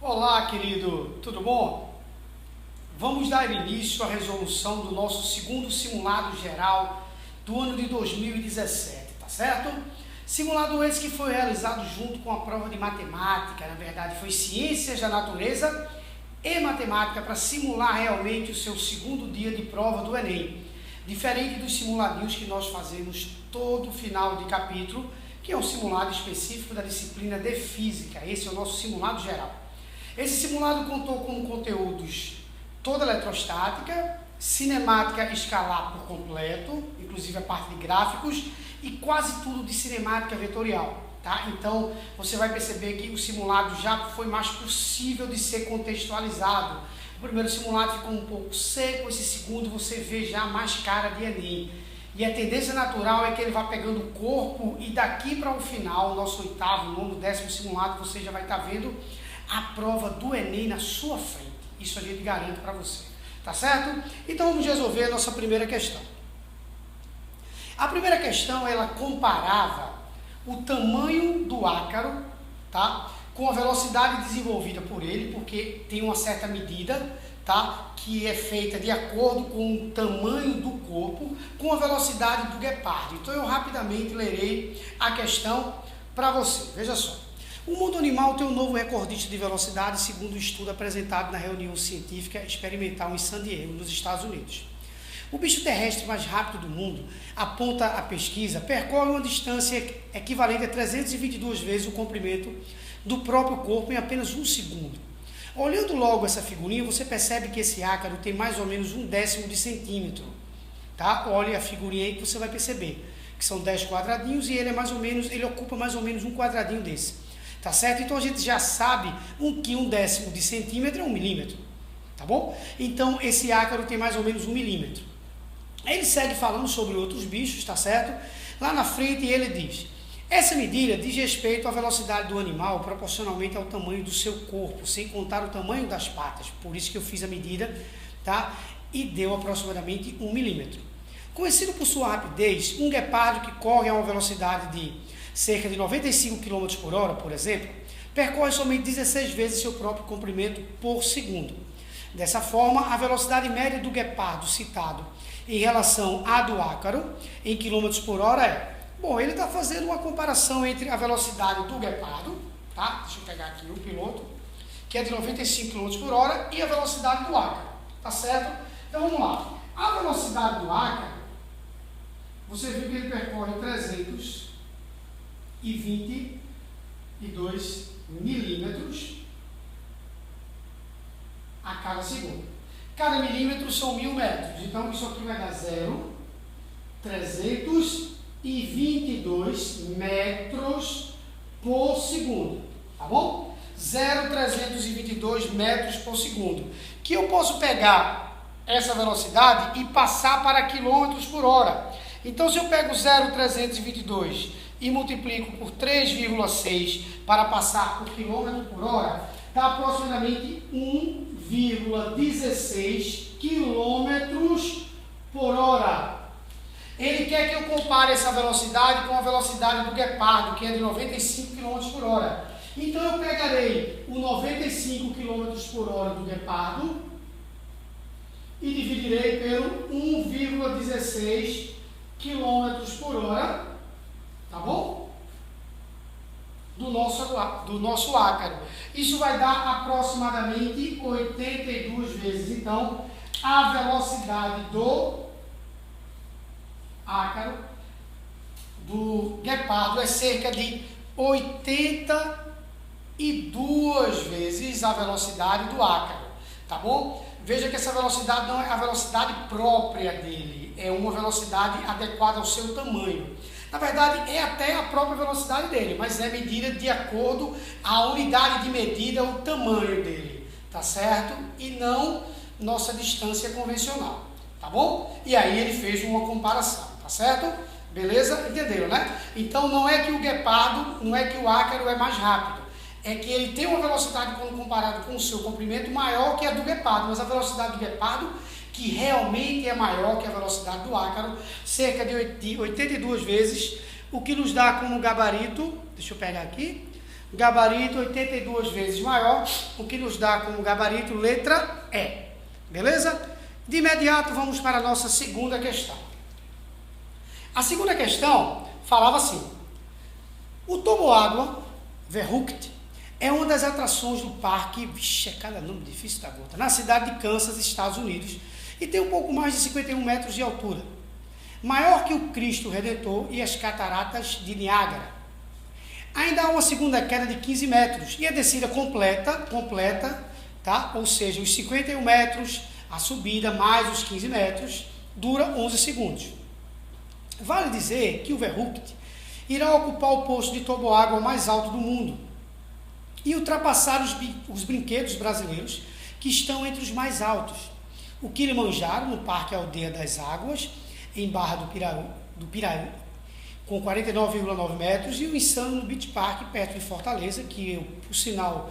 Olá, querido, tudo bom? Vamos dar início à resolução do nosso segundo simulado geral do ano de 2017, tá certo? Simulado esse que foi realizado junto com a prova de matemática, na verdade foi Ciências da Natureza e Matemática para simular realmente o seu segundo dia de prova do Enem. Diferente dos simuladinhos que nós fazemos todo final de capítulo, que é um simulado específico da disciplina de Física. Esse é o nosso simulado geral. Esse simulado contou com conteúdos toda eletrostática, cinemática escalar por completo, inclusive a parte de gráficos, e quase tudo de cinemática vetorial. Tá? Então, você vai perceber que o simulado já foi mais possível de ser contextualizado. O primeiro simulado ficou um pouco seco, esse segundo você vê já mais cara de Enem. E a tendência natural é que ele vá pegando o corpo e daqui para o final, o nosso oitavo, nono, décimo simulado, você já vai estar vendo a prova do Enem na sua frente. Isso a gente garante para você. Tá certo? Então vamos resolver a nossa primeira questão. A primeira questão, ela comparava o tamanho do ácaro, tá, com a velocidade desenvolvida por ele, porque tem uma certa medida, tá, que é feita de acordo com o tamanho do corpo, com a velocidade do guepardo. Então eu rapidamente lerei a questão para você. Veja só. O mundo animal tem um novo recordista de velocidade, segundo o estudo apresentado na reunião científica experimental em San Diego, nos Estados Unidos. O bicho terrestre mais rápido do mundo, aponta a pesquisa, percorre uma distância equivalente a 322 vezes o comprimento do próprio corpo em apenas um segundo. Olhando logo essa figurinha, você percebe que esse ácaro tem mais ou menos 1/10 de centímetro. Tá? Olha a figurinha aí que você vai perceber, que são 10 quadradinhos e ele ocupa mais ou menos um quadradinho desse. Tá certo? Então a gente já sabe que 1/10 de centímetro é 1 milímetro. Tá bom? Então esse ácaro tem mais ou menos 1 milímetro. Ele segue falando sobre outros bichos, tá certo? Lá na frente ele diz: essa medida diz respeito à velocidade do animal proporcionalmente ao tamanho do seu corpo, sem contar o tamanho das patas. Por isso que eu fiz a medida, tá? E deu aproximadamente 1 milímetro. Conhecido por sua rapidez, um guepardo que corre a uma velocidade de cerca de 95 km por hora, por exemplo, percorre somente 16 vezes seu próprio comprimento por segundo. Dessa forma, a velocidade média do guepardo citado em relação à do ácaro, em km por hora é... Bom, ele está fazendo uma comparação entre a velocidade do guepardo, tá? Deixa eu pegar aqui o piloto, que é de 95 km por hora, e a velocidade do ácaro, tá certo? Então vamos lá. A velocidade do ácaro, você viu que ele percorre 322 milímetros a cada segundo. Cada milímetro são 1000 metros. Então, isso aqui vai dar 0,322 metros por segundo. Tá bom? 0,322 metros por segundo. Que eu posso pegar essa velocidade e passar para quilômetros por hora. Então, se eu pego 0,322 e multiplico por 3,6 para passar por quilômetro por hora, dá aproximadamente 1,16 quilômetros por hora. Ele quer que eu compare essa velocidade com a velocidade do guepardo, que é de 95 km por hora. Então eu pegarei o 95 km por hora do guepardo e dividirei pelo 1,16 km por hora, tá bom? Do nosso ácaro. Isso vai dar aproximadamente 82 vezes. Então, a velocidade do ácaro, do guepardo, é cerca de 82 vezes a velocidade do ácaro. Tá bom? Veja que essa velocidade não é a velocidade própria dele, é uma velocidade adequada ao seu tamanho. Na verdade, é até a própria velocidade dele, mas é medida de acordo à unidade de medida, o tamanho dele, tá certo? E não nossa distância convencional, tá bom? E aí ele fez uma comparação, tá certo? Beleza? Entenderam, né? Então não é que o guepardo, não é que o ácaro é mais rápido, é que ele tem uma velocidade, quando comparado com o seu comprimento, maior que a do guepardo, mas a velocidade do guepardo, que realmente é maior que a velocidade do ácaro, cerca de 82 vezes, o que nos dá como gabarito, deixa eu pegar aqui, gabarito 82 vezes maior, o que nos dá como gabarito letra E. Beleza? De imediato vamos para a nossa segunda questão. A segunda questão falava assim: o toboágua, Verrucht, é uma das atrações do parque, vixe, é cada nome difícil da gota, na cidade de Kansas, Estados Unidos, e tem um pouco mais de 51 metros de altura, maior que o Cristo Redentor e as cataratas de Niágara. Ainda há uma segunda queda de 15 metros, e a descida completa, tá? Ou seja, os 51 metros, a subida mais os 15 metros, dura 11 segundos. Vale dizer que o Verrucht irá ocupar o posto de toboágua mais alto do mundo e ultrapassar os brinquedos brasileiros, que estão entre os mais altos. O Kilimanjaro, no Parque Aldeia das Águas, em Barra do Piraí, com 49,9 metros, e o Insano no Beach Park, perto de Fortaleza, que eu, por sinal,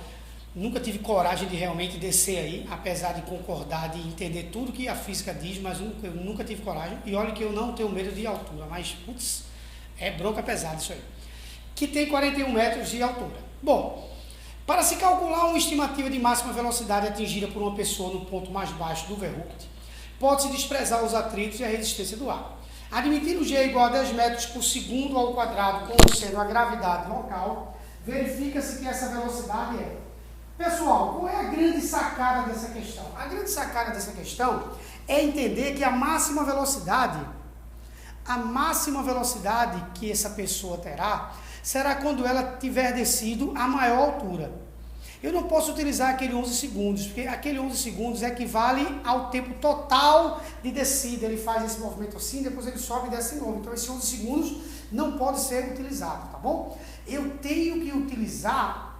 nunca tive coragem de realmente descer aí, apesar de concordar, de entender tudo que a física diz, mas eu nunca tive coragem. E olha que eu não tenho medo de altura, mas, putz, é bronca pesada isso aí. Que tem 41 metros de altura. Bom, para se calcular uma estimativa de máxima velocidade atingida por uma pessoa no ponto mais baixo do Verrucht, pode-se desprezar os atritos e a resistência do ar. Admitindo G igual a 10 metros por segundo ao quadrado, como sendo a gravidade local, verifica-se que essa velocidade é. Pessoal, qual é a grande sacada dessa questão? A grande sacada dessa questão é entender que a máxima velocidade que essa pessoa terá será quando ela tiver descido a maior altura. Eu não posso utilizar aquele 11 segundos, porque aquele 11 segundos equivale ao tempo total de descida. Ele faz esse movimento assim, depois ele sobe e desce de novo. Então, esses 11 segundos não pode ser utilizado, tá bom? Eu tenho que utilizar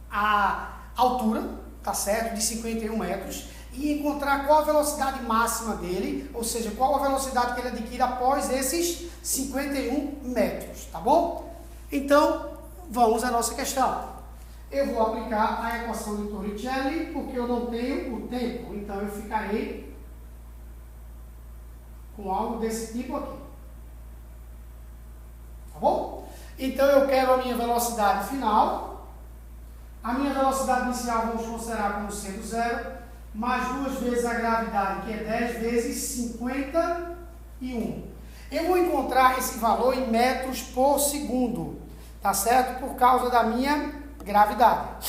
a altura, tá certo, de 51 metros, e encontrar qual a velocidade máxima dele, ou seja, qual a velocidade que ele adquire após esses 51 metros, tá bom? Então, vamos à nossa questão. Eu vou aplicar a equação de Torricelli, porque eu não tenho o tempo, então eu ficarei com algo desse tipo aqui. Tá bom? Então, eu quero a minha velocidade final. A minha velocidade inicial vamos considerar como sendo zero, mais 2 vezes a gravidade, que é 10 vezes 51. Eu vou encontrar esse valor em metros por segundo, tá certo? Por causa da minha gravidade,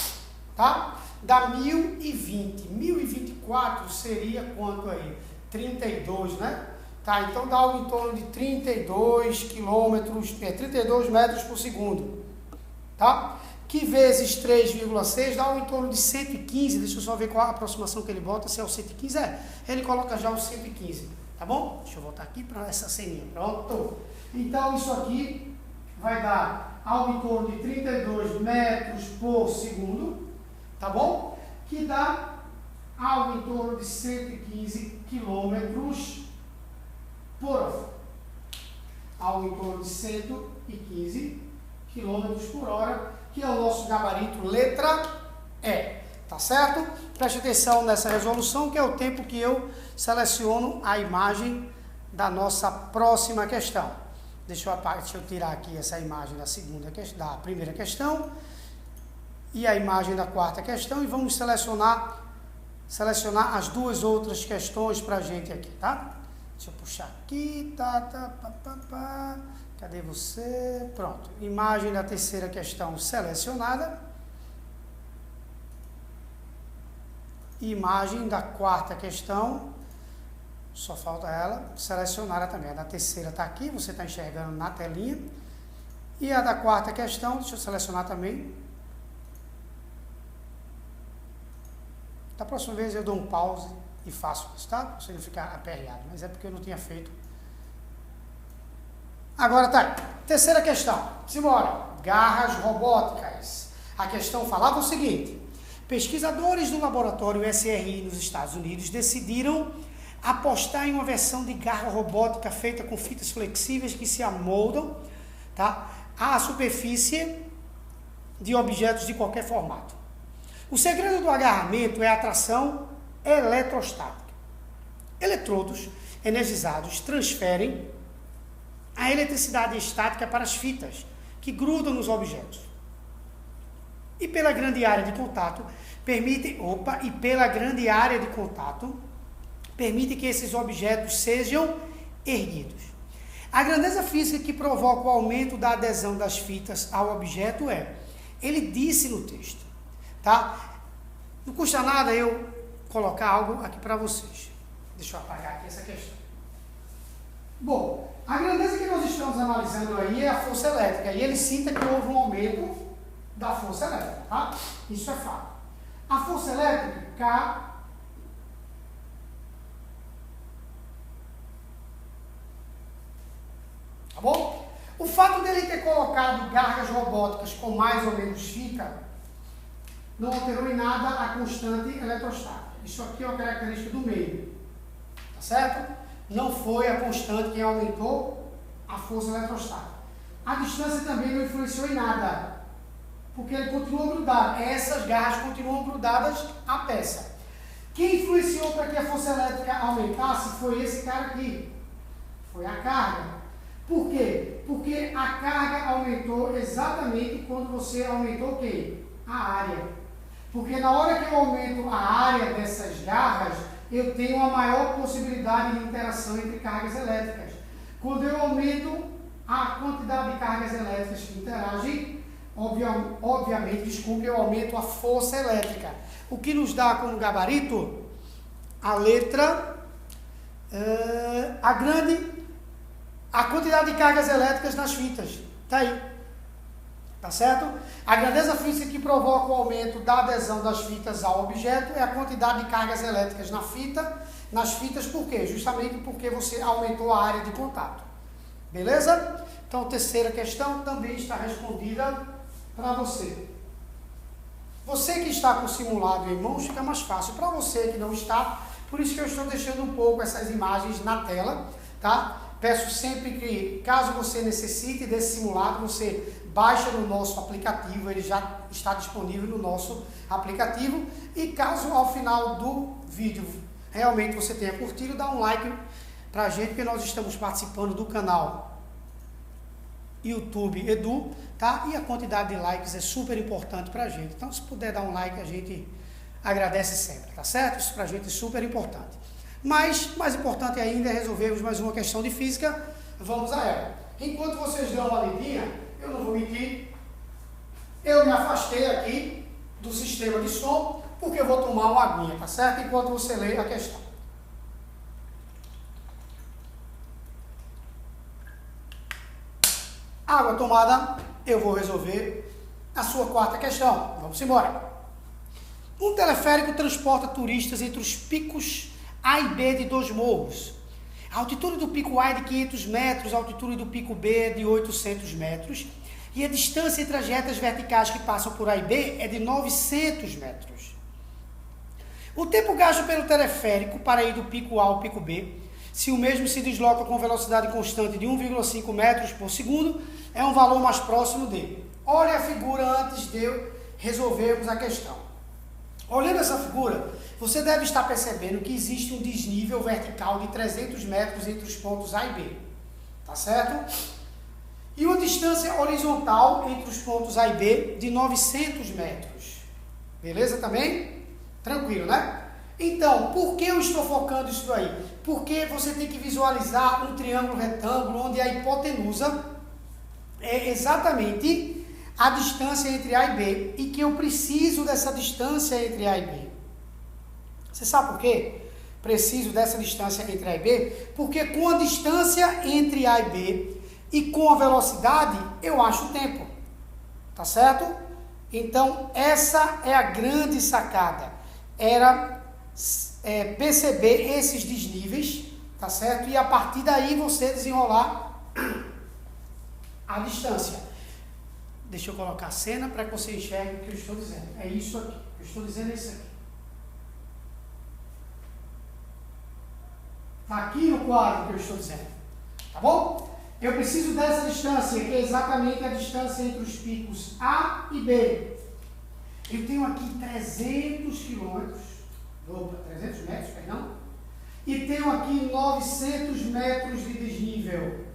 tá? Dá 1020. 1024 seria quanto aí? 32, né? Tá, então dá algo em torno de 32 quilômetros, 32 metros por segundo, tá? Que vezes 3,6 dá algo em torno de 115, deixa eu só ver qual a aproximação que ele bota, se é o 115, ele coloca já o 115, tá bom? Deixa eu voltar aqui para essa ceninha, pronto. Então isso aqui vai dar algo em torno de 32 metros por segundo, tá bom? Que dá algo em torno de 115 quilômetros por hora. Algo em torno de 115 quilômetros por hora, que é o nosso gabarito letra E, tá certo? Preste atenção nessa resolução, que é o tempo que eu seleciono a imagem da nossa próxima questão. Deixa eu tirar aqui essa imagem da primeira questão e a imagem da quarta questão, e vamos selecionar as duas outras questões para a gente aqui, tá? Deixa eu puxar aqui, cadê você? Pronto, imagem da terceira questão selecionada, imagem da quarta questão, só falta ela selecionada também. A da terceira está aqui, você está enxergando na telinha. E a da quarta questão, deixa eu selecionar também. Da próxima vez eu dou um pause e faço isso, tá? Para você não ficar aperreado, mas é porque eu não tinha feito. Agora tá aí. Terceira questão. Simbora. Garras robóticas. A questão falava o seguinte: pesquisadores do laboratório SRI nos Estados Unidos decidiram apostar em uma versão de garra robótica feita com fitas flexíveis que se amoldam, tá, à superfície de objetos de qualquer formato. O segredo do agarramento é a atração eletrostática. Eletrodos energizados transferem a eletricidade estática para as fitas que grudam nos objetos. e pela grande área de contato, permite que esses objetos sejam erguidos. A grandeza física que provoca o aumento da adesão das fitas ao objeto ele disse no texto, tá? Não custa nada eu colocar algo aqui para vocês. Deixa eu apagar aqui essa questão. Bom, a grandeza que nós estamos analisando aí é a força elétrica, e ele cita que houve um aumento da força elétrica, tá? Isso é fato. A força elétrica, K, tá bom? O fato dele ter colocado garras robóticas com mais ou menos fita não alterou em nada a constante eletrostática. Isso aqui é uma característica do meio, tá certo? Não foi a constante que aumentou a força eletrostática. A distância também não influenciou em nada, porque ele continuou grudado. Essas garras continuam grudadas à peça. Quem influenciou para que a força elétrica aumentasse foi esse cara aqui. Foi a carga. Por quê? Porque a carga aumentou exatamente quando você aumentou o quê? A área. Porque na hora que eu aumento a área dessas garras, eu tenho uma maior possibilidade de interação entre cargas elétricas. Quando eu aumento a quantidade de cargas elétricas que interagem, obviamente, eu aumento a força elétrica. O que nos dá como gabarito a letra, a quantidade de cargas elétricas nas fitas. Está aí. Tá certo? A grandeza física que provoca o aumento da adesão das fitas ao objeto é a quantidade de cargas elétricas nas fitas, por quê? Justamente porque você aumentou a área de contato. Beleza? Então, a terceira questão também está respondida para você. Você que está com o simulado em mãos, fica mais fácil. Para você que não está, por isso que eu estou deixando um pouco essas imagens na tela, tá? Peço sempre que, caso você necessite desse simulado, você baixa no nosso aplicativo, ele já está disponível no nosso aplicativo. E caso ao final do vídeo realmente você tenha curtido, dá um like para a gente, porque nós estamos participando do canal YouTube Edu, tá? E a quantidade de likes é super importante para a gente. Então, se puder dar um like, a gente agradece sempre, tá certo? Isso para a gente é super importante. Mas, mais importante ainda é resolvermos mais uma questão de física. Vamos a ela. Enquanto vocês dão uma lidinha, eu não vou mentir, eu me afastei aqui do sistema de som, porque eu vou tomar uma aguinha, tá certo? Enquanto você lê a questão. Água tomada, eu vou resolver a sua quarta questão. Vamos embora. Um teleférico transporta turistas entre os picos A e B de 2 morros. A altitude do pico A é de 500 metros, a altitude do pico B é de 800 metros e a distância entre as retas verticais que passam por A e B é de 900 metros. O tempo gasto pelo teleférico para ir do pico A ao pico B, se o mesmo se desloca com velocidade constante de 1,5 metros por segundo, é um valor mais próximo dele. Olha a figura antes de eu resolvermos a questão. Olhando essa figura, você deve estar percebendo que existe um desnível vertical de 300 metros entre os pontos A e B. Tá certo? E uma distância horizontal entre os pontos A e B de 900 metros. Beleza também? Tranquilo, né? Então, por que eu estou focando isso aí? Porque você tem que visualizar um triângulo retângulo onde a hipotenusa é exatamente a distância entre A e B e que eu preciso dessa distância entre A e B. Você sabe por quê? Preciso dessa distância entre A e B? Porque com a distância entre A e B e com a velocidade, eu acho o tempo. Tá certo? Então, essa é a grande sacada. Era perceber esses desníveis, tá certo? E a partir daí você desenrolar a distância. Deixa eu colocar a cena para que você enxergue o que eu estou dizendo. É isso aqui. Eu estou dizendo isso aqui. Está aqui no quadro que eu estou dizendo. Tá bom? Eu preciso dessa distância, que é exatamente a distância entre os picos A e B. Eu tenho aqui 300 metros, perdão. E tenho aqui 900 metros de desnível.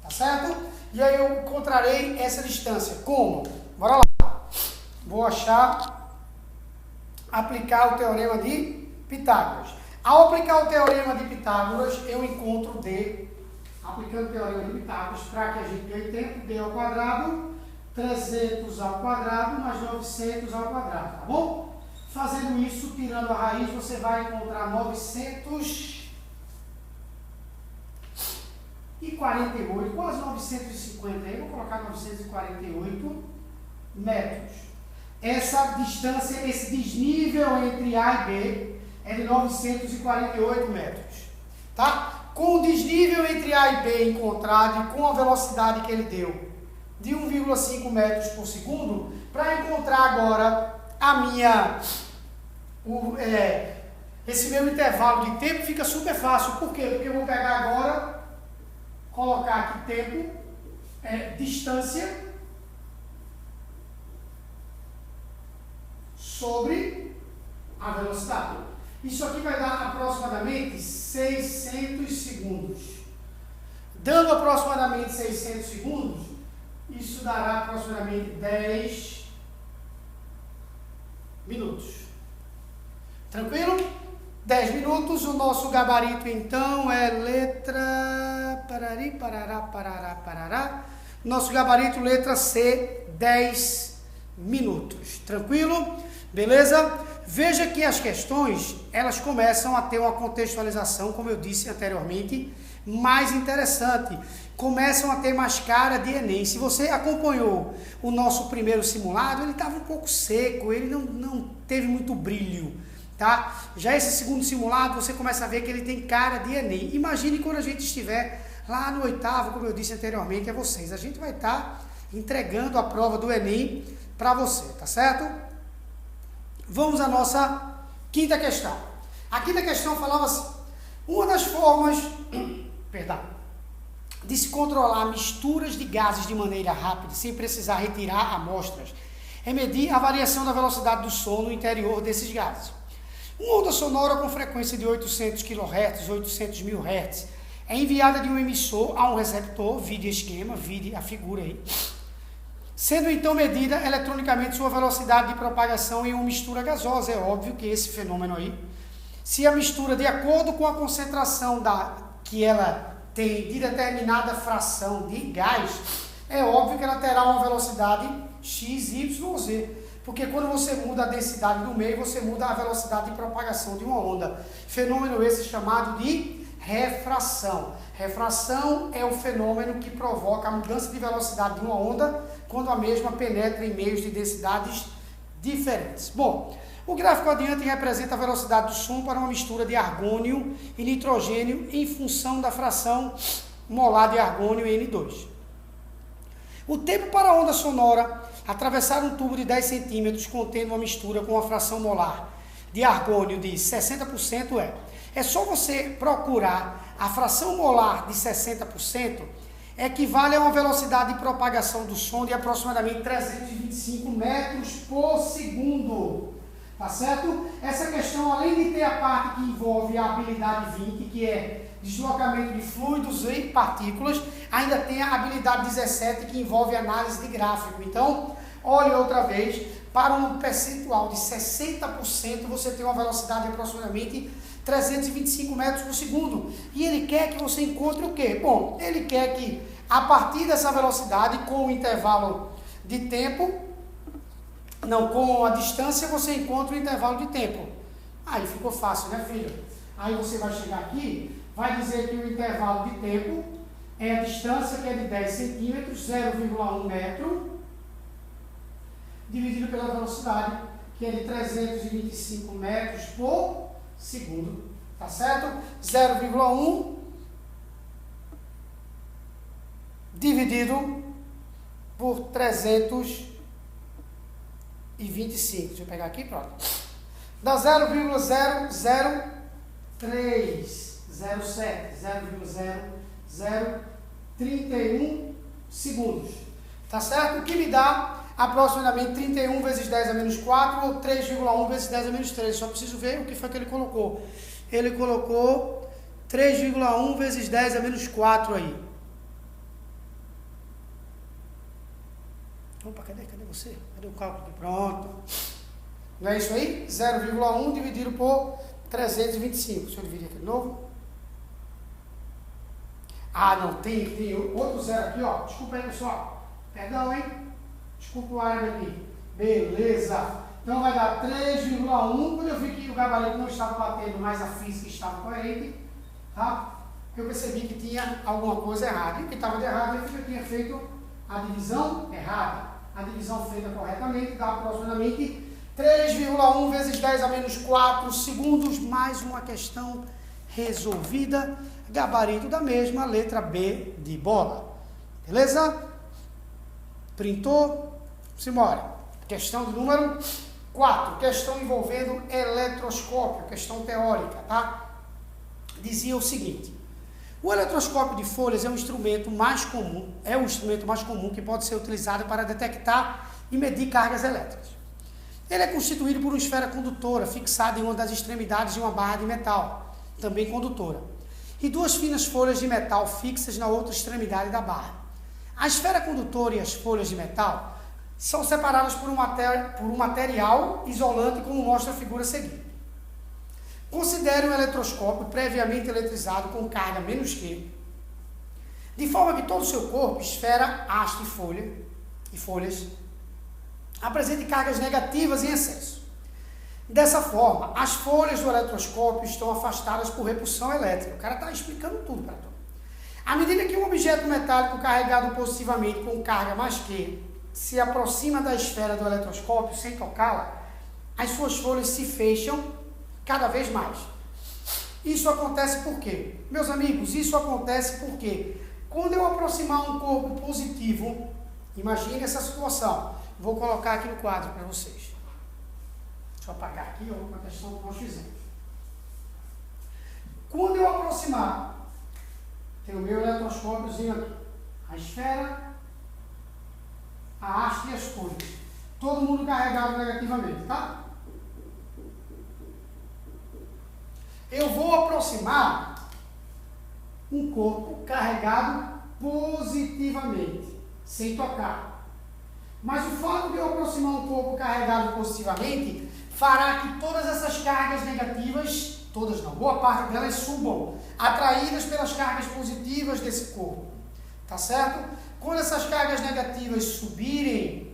Tá certo? E aí eu encontrarei essa distância. Como? Bora lá. vou aplicar o teorema de Pitágoras. Ao aplicar o teorema de Pitágoras, eu encontro D, aplicando o teorema de Pitágoras, para que a gente ganhe tempo, D ao quadrado, 300 ao quadrado, mais 900 ao quadrado, tá bom? Fazendo isso, tirando a raiz, você vai encontrar 948, quase 950, eu vou colocar 948 metros. Essa distância, esse desnível entre A e B é de 948 metros, tá? Com o desnível entre A e B encontrado e com a velocidade que ele deu de 1,5 metros por segundo, para encontrar agora esse meu intervalo de tempo fica super fácil. Por quê? Porque eu vou pegar agora, colocar aqui tempo, distância, sobre a velocidade. Isso aqui vai dar aproximadamente 600 segundos. Dando aproximadamente 600 segundos, isso dará aproximadamente 10 minutos. Tranquilo? 10 minutos. O nosso gabarito, então, é letra... Parari, parará, parará, parará. Nosso gabarito, letra C, 10 minutos. Tranquilo? Beleza? Veja que as questões, elas começam a ter uma contextualização, como eu disse anteriormente, mais interessante. Começam a ter mais cara de Enem. Se você acompanhou o nosso primeiro simulado, ele estava um pouco seco, ele não teve muito brilho, tá? Já esse segundo simulado, você começa a ver que ele tem cara de Enem. Imagine quando a gente estiver lá no oitavo, como eu disse anteriormente a vocês. A gente vai estar entregando a prova do Enem para você, tá certo? Vamos à nossa quinta questão. A quinta questão falava assim: uma das formas, de se controlar misturas de gases de maneira rápida, sem precisar retirar amostras, é medir a variação da velocidade do som no interior desses gases. Uma onda sonora com frequência de 800 kHz, 800 mil Hz, é enviada de um emissor a um receptor, vide esquema, vide a figura aí, sendo então medida eletronicamente sua velocidade de propagação em uma mistura gasosa. É óbvio que esse fenômeno aí, se a mistura de acordo com a concentração que ela tem de determinada fração de gás, é óbvio que ela terá uma velocidade x, y, z. Porque quando você muda a densidade do meio, você muda a velocidade de propagação de uma onda. Fenômeno esse chamado de refração. Refração é o fenômeno que provoca a mudança de velocidade de uma onda quando a mesma penetra em meios de densidades diferentes. Bom, o gráfico adiante representa a velocidade do som para uma mistura de argônio e nitrogênio em função da fração molar de argônio N2. O tempo para a onda sonora atravessar um tubo de 10 centímetros contendo uma mistura com a fração molar de argônio de 60% é só você procurar a fração molar de 60%, equivale a uma velocidade de propagação do som de aproximadamente 325 metros por segundo. Tá certo? Essa questão, além de ter a parte que envolve a habilidade 20, que é deslocamento de fluidos e partículas, ainda tem a habilidade 17, que envolve análise de gráfico. Então, olhe outra vez, para um percentual de 60%, você tem uma velocidade de aproximadamente 325 metros por segundo. E ele quer que você encontre o quê? Bom, ele quer que, a partir dessa velocidade, com o intervalo de tempo, com a distância, você encontra o intervalo de tempo. Aí ficou fácil, né, filho? Aí você vai chegar aqui, vai dizer que o intervalo de tempo é a distância, que é de 10 centímetros, 0,1 metro, dividido pela velocidade, que é de 325 metros por segundo. Tá certo? 0,1 dividido por 325. Deixa eu pegar aqui, pronto. Dá 0,00307, 0,0031 segundos. Tá certo? O que me dá aproximadamente 31 vezes 10 a menos 4 ou 3,1 vezes 10 a menos 3. Só preciso ver o que foi que ele colocou. Ele colocou 3,1 vezes 10 a menos 4 aí. Opa, cadê você? Cadê o cálculo aqui? Pronto. Não é isso aí? 0,1 dividido por 325. Deixa eu dividir aqui de novo. Ah, não, tem outro zero aqui, ó. Desculpa aí, pessoal. Perdão, hein? Desculpa o árabe aqui. Beleza. Então vai dar 3,1. Quando eu vi que o gabarito não estava batendo, mas a física estava coerente, tá? Eu percebi que tinha alguma coisa errada. E o que estava de errado é que eu tinha feito a divisão errada. A divisão feita corretamente dá aproximadamente 3,1 vezes 10 a menos 4 segundos, mais uma questão resolvida. Gabarito da mesma, letra B de bola. Beleza? Printou? Simbora. Questão do número 4. Questão envolvendo eletroscópio. Questão teórica, tá? Dizia o seguinte. O eletroscópio de folhas é o instrumento mais comum que pode ser utilizado para detectar e medir cargas elétricas. Ele é constituído por uma esfera condutora fixada em uma das extremidades de uma barra de metal, também condutora, e duas finas folhas de metal fixas na outra extremidade da barra. A esfera condutora e as folhas de metal são separadas por um material isolante, como mostra a figura seguinte. Considere um eletroscópio previamente eletrizado com carga menos Q, de forma que todo o seu corpo, esfera, haste e folhas, apresente cargas negativas em excesso. Dessa forma, as folhas do eletroscópio estão afastadas por repulsão elétrica. O cara está explicando tudo para tu. À medida que um objeto metálico carregado positivamente com carga mais Q se aproxima da esfera do eletroscópio sem tocá-la, as suas folhas se fecham cada vez mais. Isso acontece por quê? Meus amigos, isso acontece porque quando eu aproximar um corpo positivo, imagine essa situação. Vou colocar aqui no quadro para vocês. Deixa eu apagar aqui uma questão que nós fizemos. Quando eu aproximar, tem o meu eletroscópiozinho aqui. A esfera, a haste e as folhas. Todo mundo carregado negativamente, tá? Eu vou aproximar um corpo carregado positivamente, sem tocar. Mas o fato de eu aproximar um corpo carregado positivamente fará que todas essas cargas negativas, todas não, boa parte delas subam, atraídas pelas cargas positivas desse corpo. Tá certo? Quando essas cargas negativas subirem,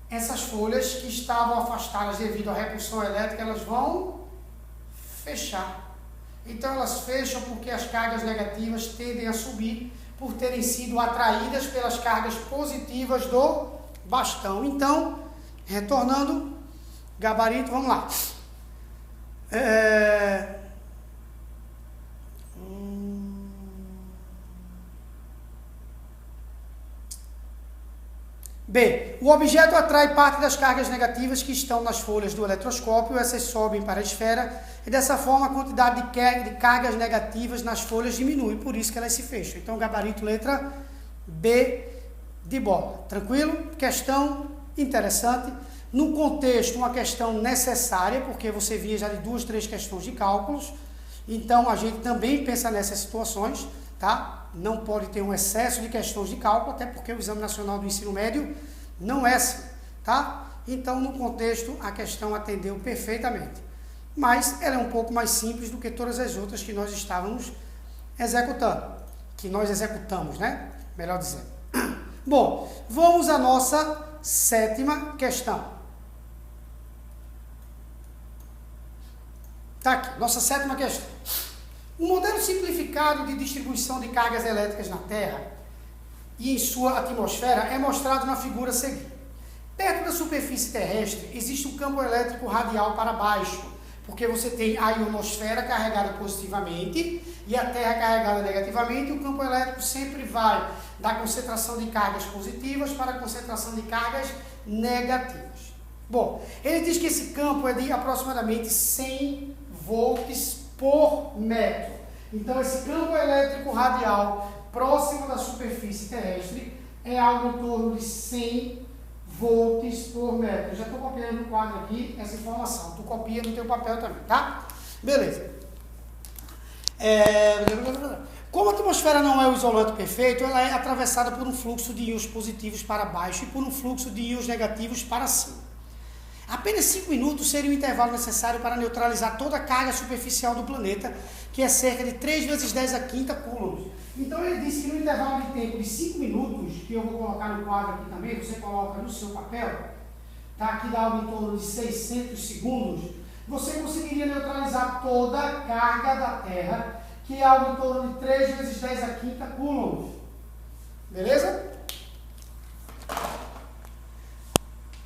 essas folhas que estavam afastadas devido à repulsão elétrica, elas vão fechar. Então elas fecham porque as cargas negativas tendem a subir por terem sido atraídas pelas cargas positivas do bastão. Então, retornando, gabarito, vamos lá. B. O objeto atrai parte das cargas negativas que estão nas folhas do eletroscópio, essas sobem para a esfera, e dessa forma a quantidade de cargas negativas nas folhas diminui, por isso que elas se fecham. Então, gabarito, letra B de bola. Tranquilo? Questão interessante. No contexto, uma questão necessária, porque você via já de 2, 3 questões de cálculos, então a gente também pensa nessas situações, tá? Não pode ter um excesso de questões de cálculo, até porque o Exame Nacional do Ensino Médio não é assim, tá? Então, no contexto, a questão atendeu perfeitamente. Mas ela é um pouco mais simples do que todas as outras que nós estávamos executando. Que nós executamos, né? Melhor dizendo. Bom, vamos à nossa 7ª questão. Tá aqui, nossa 7ª questão. Um modelo simplificado de distribuição de cargas elétricas na Terra e em sua atmosfera é mostrado na figura seguinte. Perto da superfície terrestre existe um campo elétrico radial para baixo, porque você tem a ionosfera carregada positivamente e a Terra carregada negativamente, e o campo elétrico sempre vai da concentração de cargas positivas para a concentração de cargas negativas. Bom, ele diz que esse campo é de aproximadamente 100 volts por metro. Então, esse campo elétrico radial próximo da superfície terrestre é algo em torno de 100 volts por metro. Eu já estou copiando no quadro aqui essa informação. Tu copia no teu papel também, tá? Beleza. Como a atmosfera não é o isolante perfeito, ela é atravessada por um fluxo de íons positivos para baixo e por um fluxo de íons negativos para cima. Apenas 5 minutos seria o intervalo necessário para neutralizar toda a carga superficial do planeta, que é cerca de 3 vezes 10 a quinta coulombs. Então ele disse que no intervalo de tempo de 5 minutos, que eu vou colocar no quadro aqui também, você coloca no seu papel, tá? Aqui dá algo em torno de 600 segundos, você conseguiria neutralizar toda a carga da Terra, que é algo em torno de 3 vezes 10 a quinta coulombs. Beleza?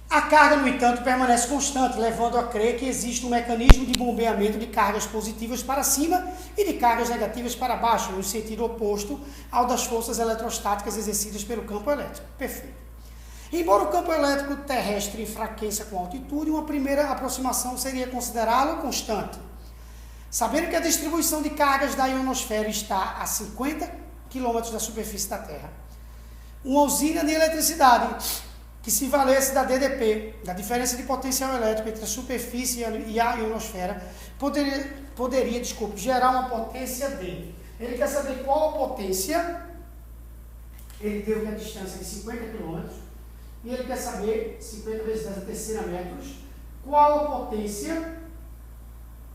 A carga, no entanto, permanece constante, levando a crer que existe um mecanismo de bombeamento de cargas positivas para cima e de cargas negativas para baixo, no sentido oposto ao das forças eletrostáticas exercidas pelo campo elétrico. Perfeito. Embora o campo elétrico terrestre enfraqueça com a altitude, uma primeira aproximação seria considerá-lo constante. Sabendo que a distribuição de cargas da ionosfera está a 50 km da superfície da Terra, uma usina de eletricidade que se valesse da DDP, da diferença de potencial elétrico entre a superfície e a ionosfera, poderia gerar uma potência D. Ele quer saber qual a potência, ele deu que a distância é de 50 km, e ele quer saber, 50 vezes 10 a terceira metros, qual a potência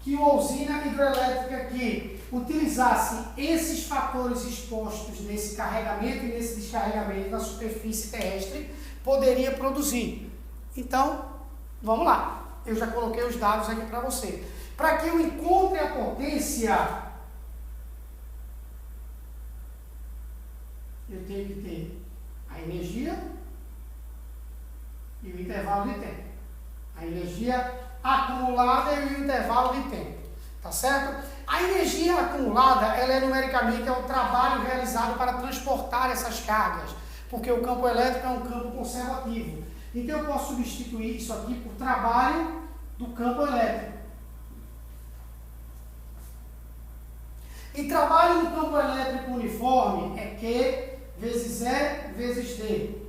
que uma usina hidrelétrica que utilizasse esses fatores expostos nesse carregamento e nesse descarregamento na superfície terrestre poderia produzir. Então, vamos lá. Eu já coloquei os dados aqui para você. Para que eu encontre a potência, eu tenho que ter a energia e o intervalo de tempo. A energia acumulada e o intervalo de tempo. Tá certo? A energia acumulada, ela é numericamente o trabalho realizado para transportar essas cargas, porque o campo elétrico é um campo conservativo. Então eu posso substituir isso aqui por trabalho do campo elétrico. E trabalho no campo elétrico uniforme é Q vezes E vezes D.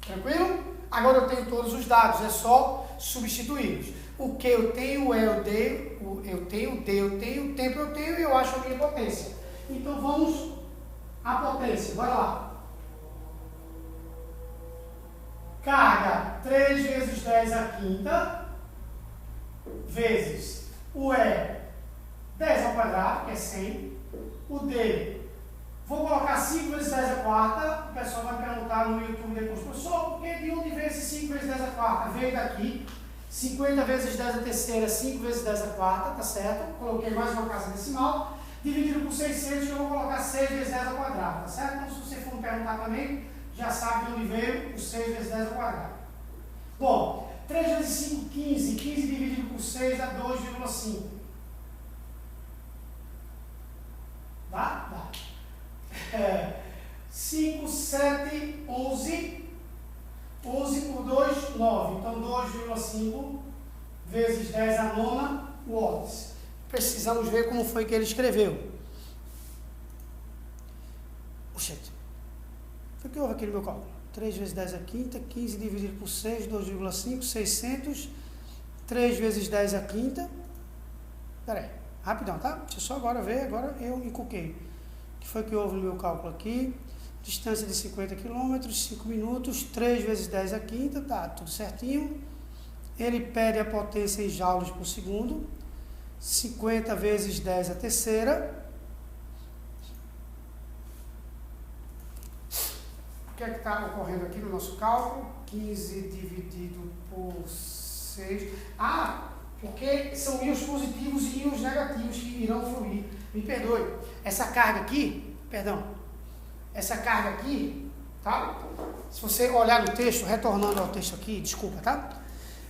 Tranquilo? Agora eu tenho todos os dados, é só substituí-los. O que eu tenho, o E eu tenho, o D eu tenho, o tempo eu tenho e eu acho a minha potência. Então vamos à potência, vai lá. Carga 3 vezes 10 a quinta, vezes o E 10 ao quadrado, que é 100, o D, vou colocar 5 vezes 10 a quarta, o pessoal vai perguntar no YouTube depois, professor, por que de onde veio esse 5 vezes 10 a quarta? Veio daqui, 50 vezes 10 a terceira, 5 vezes 10 a quarta, tá certo? Coloquei mais uma casa decimal, dividido por 600, que eu vou colocar 6 vezes 10 ao quadrado, tá certo? Então, se você for me perguntar também, já sabe de onde veio o 6 vezes 10 ao quadrado. Bom, 3 vezes 5, 15. 15 dividido por 6 dá 2,5. Dá? Dá. 5, 7, 11. 11 por 2, 9. Então, 2,5 vezes 10 a nona watts. Precisamos ver como foi que ele escreveu. Oxente. O que houve aqui no meu cálculo? 3 vezes 10 a quinta, 15 dividido por 6, 2,5, 600. 3 vezes 10 a quinta. Espera aí, rapidão, tá? Deixa eu só agora ver, agora eu encuquei. O que foi que houve no meu cálculo aqui? Distância de 50 km, 5 minutos, 3 vezes 10 a quinta, tá tudo certinho. Ele pede a potência em joules por segundo. 50 vezes 10 a terceira. O que é que está ocorrendo aqui no nosso cálculo? 15 dividido por 6. Ah, porque são íons positivos e íons negativos que irão fluir. Me perdoe. Essa carga aqui, essa carga aqui, tá? Se você olhar no texto, retornando ao texto aqui, desculpa, tá?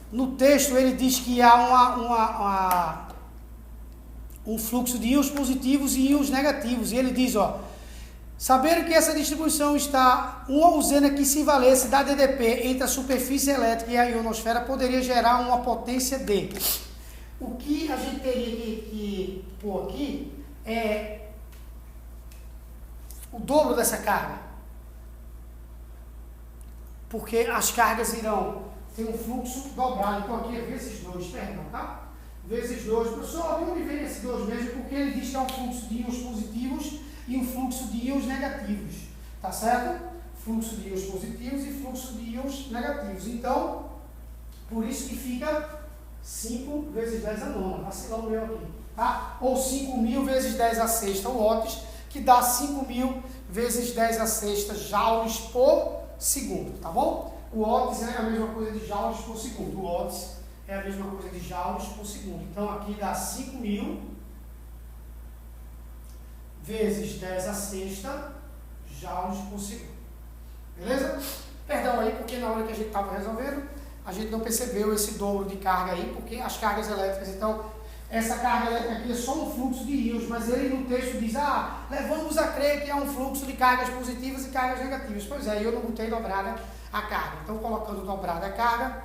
No texto ele diz que há um fluxo de íons positivos e íons negativos. E ele diz, ó, saber que essa distribuição está uma usina que se valesse da DDP entre a superfície elétrica e a ionosfera poderia gerar uma potência D. O que a gente teria que pôr aqui é o dobro dessa carga. Porque as cargas irão ter um fluxo dobrado. Então aqui é vezes 2, perdão, tá? vezes 2. Professor, de onde vem esse 2 mesmo? Porque ele diz que é um fluxo de íons positivos e um fluxo de íons negativos. Tá certo? Fluxo de íons positivos e fluxo de íons negativos. Então, por isso que fica 5 vezes 10 a nona. Vacilão meu aqui. Tá? Ou 5.000 vezes 10 a sexta watts, que dá 5.000 vezes 10 a sexta joules por segundo. Tá bom? O watts é a mesma coisa de joules por segundo. O watts é a mesma coisa de joules por segundo. Então, aqui dá 5.000 vezes 10 a sexta joules por segundo. Beleza? Perdão aí, porque na hora que a gente estava resolvendo, a gente não percebeu esse dobro de carga aí, porque as cargas elétricas, então, essa carga elétrica aqui é só um fluxo de íons, mas ele no texto diz, levamos a crer que é um fluxo de cargas positivas e cargas negativas. Pois é, eu não botei dobrada a carga. Então, colocando dobrada a carga,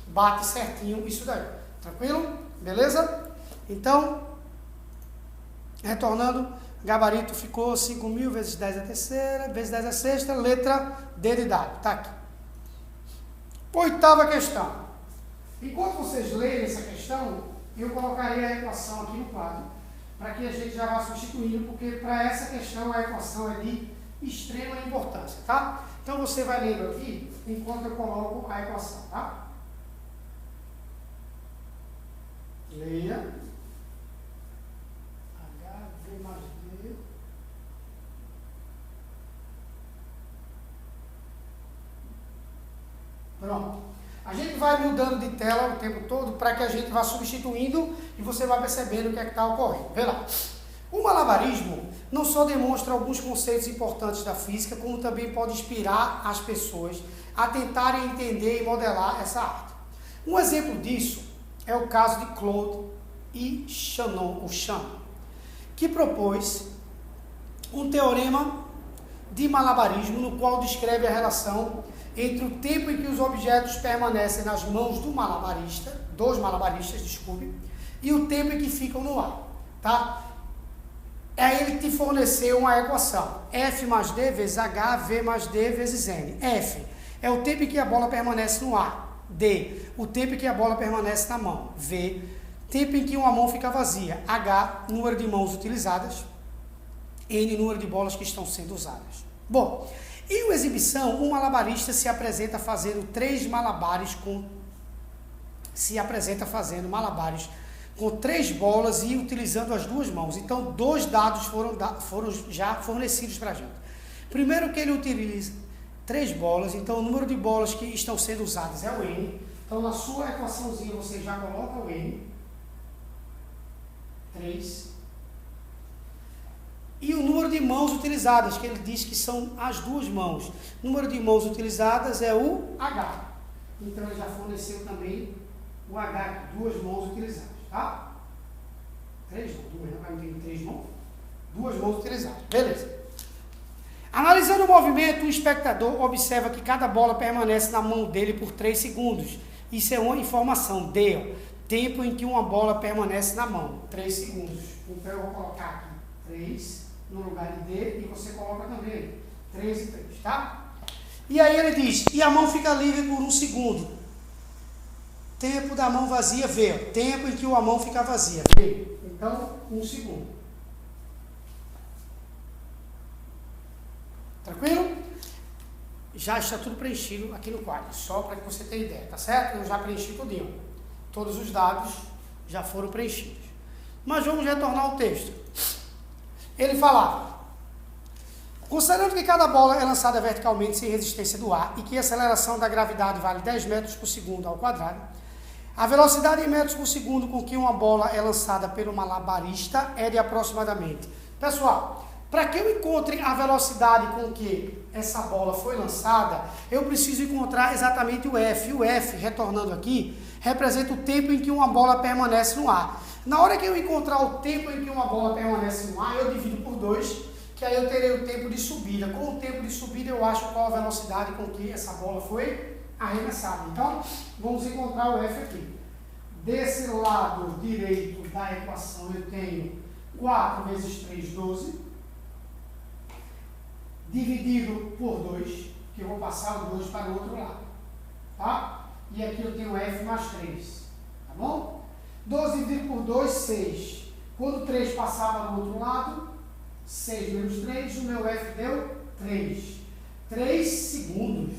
bate certinho isso daí. Tranquilo? Beleza? Então, retornando, gabarito ficou 5.000 vezes 10 a terceira, vezes 10 a sexta, letra D de dado. Tá aqui. Oitava questão. Enquanto vocês leem essa questão, eu colocarei a equação aqui no quadro, para que a gente já vá substituindo, porque para essa questão a equação é de extrema importância, tá? Então você vai lendo aqui, enquanto eu coloco a equação, tá? Leia. HV mais D. Pronto. A gente vai mudando de tela o tempo todo para que a gente vá substituindo e você vai percebendo o que é que está ocorrendo. Vê lá. O malabarismo não só demonstra alguns conceitos importantes da física, como também pode inspirar as pessoas a tentarem entender e modelar essa arte. Um exemplo disso é o caso de Claude e Shannon, que propôs um teorema de malabarismo no qual descreve a relação entre o tempo em que os objetos permanecem nas mãos dos malabaristas, e o tempo em que ficam no ar, tá? Aí ele te forneceu uma equação, F mais D vezes H, V mais D vezes N. F é o tempo em que a bola permanece no ar. D, o tempo em que a bola permanece na mão. V, tempo em que uma mão fica vazia. H, número de mãos utilizadas. N, número de bolas que estão sendo usadas. Bom, em uma exibição, um malabarista se apresenta fazendo malabares com 3 bolas e utilizando as 2 mãos. Então, 2 dados foram já fornecidos para a gente. Primeiro que ele utiliza 3 bolas, então o número de bolas que estão sendo usadas é o N. Então, na sua equaçãozinha, você já coloca o N. 3. E o número de mãos utilizadas, que ele diz que são as 2 mãos. O número de mãos utilizadas é o H. Então, ele já forneceu também o H, 2 mãos utilizadas, tá? 3 não, 2, não tem 3 mãos? 2 mãos utilizadas, beleza. Analisando o movimento, o espectador observa que cada bola permanece na mão dele por 3 segundos. Isso é uma informação, D, tempo em que uma bola permanece na mão, 3 segundos. Então, eu vou colocar aqui 3 no lugar de D e você coloca também 3 e 3, tá? E aí ele diz, e a mão fica livre por 1 segundo. Tempo da mão vazia, V. Tempo em que a mão fica vazia, V. Então, 1 segundo. Tranquilo? Já está tudo preenchido aqui no quadro, só para que você tenha ideia, tá certo? Eu já preenchi tudinho. Todos os dados já foram preenchidos. Mas vamos retornar ao texto. Ele falava, considerando que cada bola é lançada verticalmente sem resistência do ar e que a aceleração da gravidade vale 10 metros por segundo ao quadrado, a velocidade em metros por segundo com que uma bola é lançada pelo malabarista é de aproximadamente. Pessoal, para que eu encontre a velocidade com que essa bola foi lançada, eu preciso encontrar exatamente o F. O F, retornando aqui, representa o tempo em que uma bola permanece no ar. Na hora que eu encontrar o tempo em que uma bola permanece no ar, eu divido por 2, que aí eu terei o tempo de subida. Com o tempo de subida, eu acho qual a velocidade com que essa bola foi arremessada. Então, vamos encontrar o F aqui. Desse lado direito da equação, eu tenho 4 vezes 3, 12. Dividido por 2, que eu vou passar o 2 para o outro lado. Tá? E aqui eu tenho F mais 3. Tá bom? 12 dividido por 2, 6. Quando 3 passava no outro lado, 6 menos 3, o meu F deu 3. 3 segundos.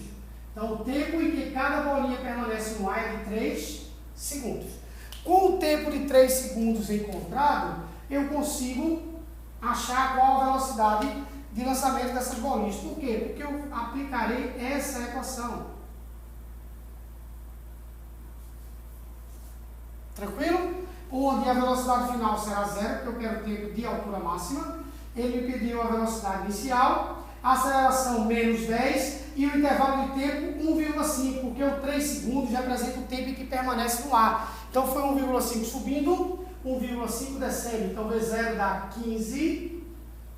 Então, o tempo em que cada bolinha permanece no ar é de 3 segundos. Com o tempo de 3 segundos encontrado, eu consigo achar qual a velocidade de lançamento dessas bolinhas. Por quê? Porque eu aplicarei essa equação. Tranquilo? Onde a velocidade final será zero, porque eu quero o tempo de altura máxima. Ele me pediu a velocidade inicial, a aceleração menos 10 e o intervalo de tempo 1,5, porque o 3 segundos representa o tempo em que permanece no ar. Então foi 1,5 subindo, 1,5 descendo. Então V0 dá 15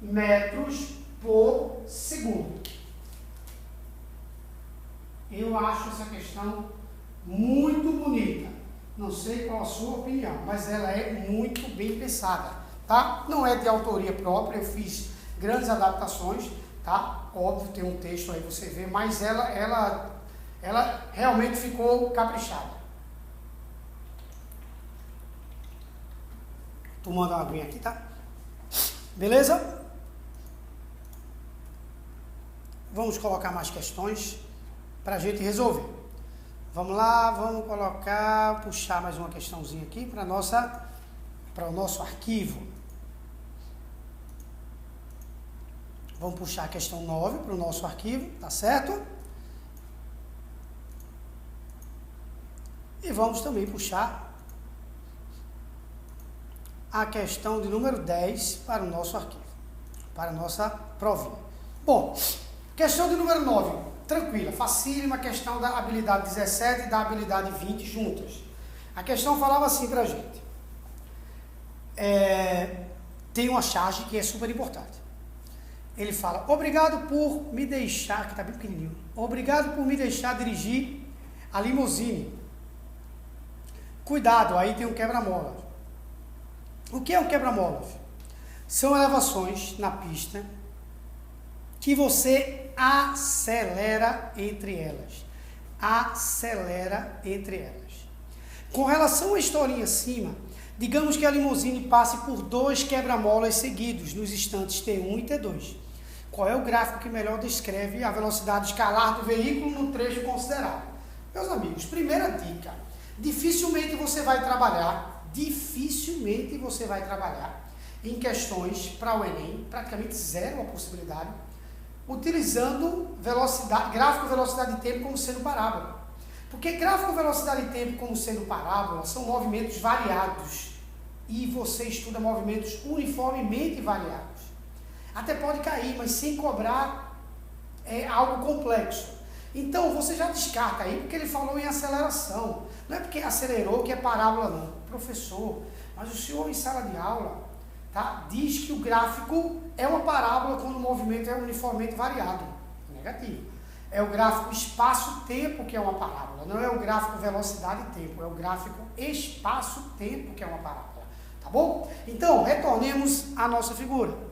metros por segundo. Eu acho essa questão muito bonita. Não sei qual a sua opinião, mas ela é muito bem pensada, tá? Não é de autoria própria, eu fiz grandes adaptações, tá? Óbvio, tem um texto aí, você vê, mas ela realmente ficou caprichada. Tomando uma aguinha aqui, tá? Beleza? Vamos colocar mais questões para a gente resolver. Vamos lá, vamos colocar, puxar mais uma questãozinha aqui para o nosso arquivo. Vamos puxar a questão 9 para o nosso arquivo, tá certo? E vamos também puxar a questão de número 10 para o nosso arquivo, para a nossa provinha. Bom, questão de número 9. Tranquila, facílima, questão da habilidade 17 e da habilidade 20 juntas. A questão falava assim pra gente. Tem uma charge que é super importante. Ele fala, obrigado por me deixar, que está bem pequenininho, obrigado por me deixar dirigir a limusine. Cuidado, aí tem um quebra-molas. O que é um quebra-molas? São elevações na pista que você acelera entre elas. Acelera entre elas. Com relação à historinha acima, digamos que a limusine passe por 2 quebra-molas seguidos nos instantes T1 e T2. Qual é o gráfico que melhor descreve a velocidade escalar do veículo no trecho considerado? Meus amigos, primeira dica, dificilmente você vai trabalhar em questões para o Enem, praticamente zero a possibilidade, utilizando gráfico velocidade de tempo como sendo parábola. Porque gráfico velocidade de tempo como sendo parábola são movimentos variados e você estuda movimentos uniformemente variados. Até pode cair, mas sem cobrar algo complexo. Então você já descarta aí, porque ele falou em aceleração. Não é porque acelerou que é parábola não. Professor, mas o senhor em sala de aula diz que o gráfico é uma parábola quando o movimento é uniformemente variado. Negativo. É o gráfico espaço-tempo que é uma parábola, não é o gráfico velocidade-tempo, é o gráfico espaço-tempo que é uma parábola. Tá bom? Então, retornemos à nossa figura.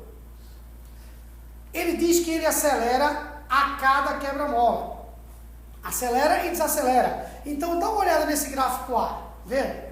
Ele diz que ele acelera a cada quebra-mola. Acelera e desacelera. Então, dá uma olhada nesse gráfico A. Vê?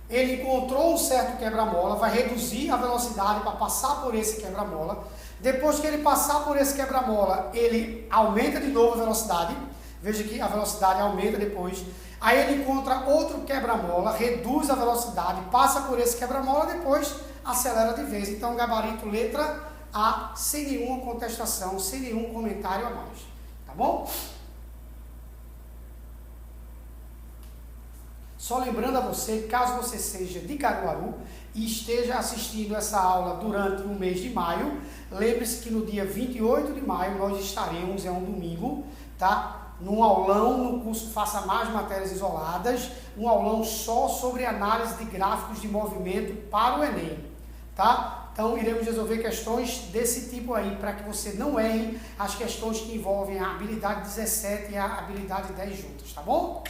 Ele encontrou um certo quebra-mola, vai reduzir a velocidade para passar por esse quebra-mola. Depois que ele passar por esse quebra-mola, ele aumenta de novo a velocidade. Veja que a velocidade aumenta depois. Aí ele encontra outro quebra-mola, reduz a velocidade, passa por esse quebra-mola, depois acelera de vez. Então, gabarito letra A, sem nenhuma contestação, sem nenhum comentário a mais. Tá bom? Só lembrando a você, caso você seja de Caruaru e esteja assistindo essa aula durante o mês de maio, lembre-se que no dia 28 de maio nós estaremos, é um domingo, tá? Num aulão no curso Faça Mais Matérias Isoladas, um aulão só sobre análise de gráficos de movimento para o Enem, tá? Então iremos resolver questões desse tipo aí, para que você não erre as questões que envolvem a habilidade 17 e a habilidade 10 juntas, tá bom?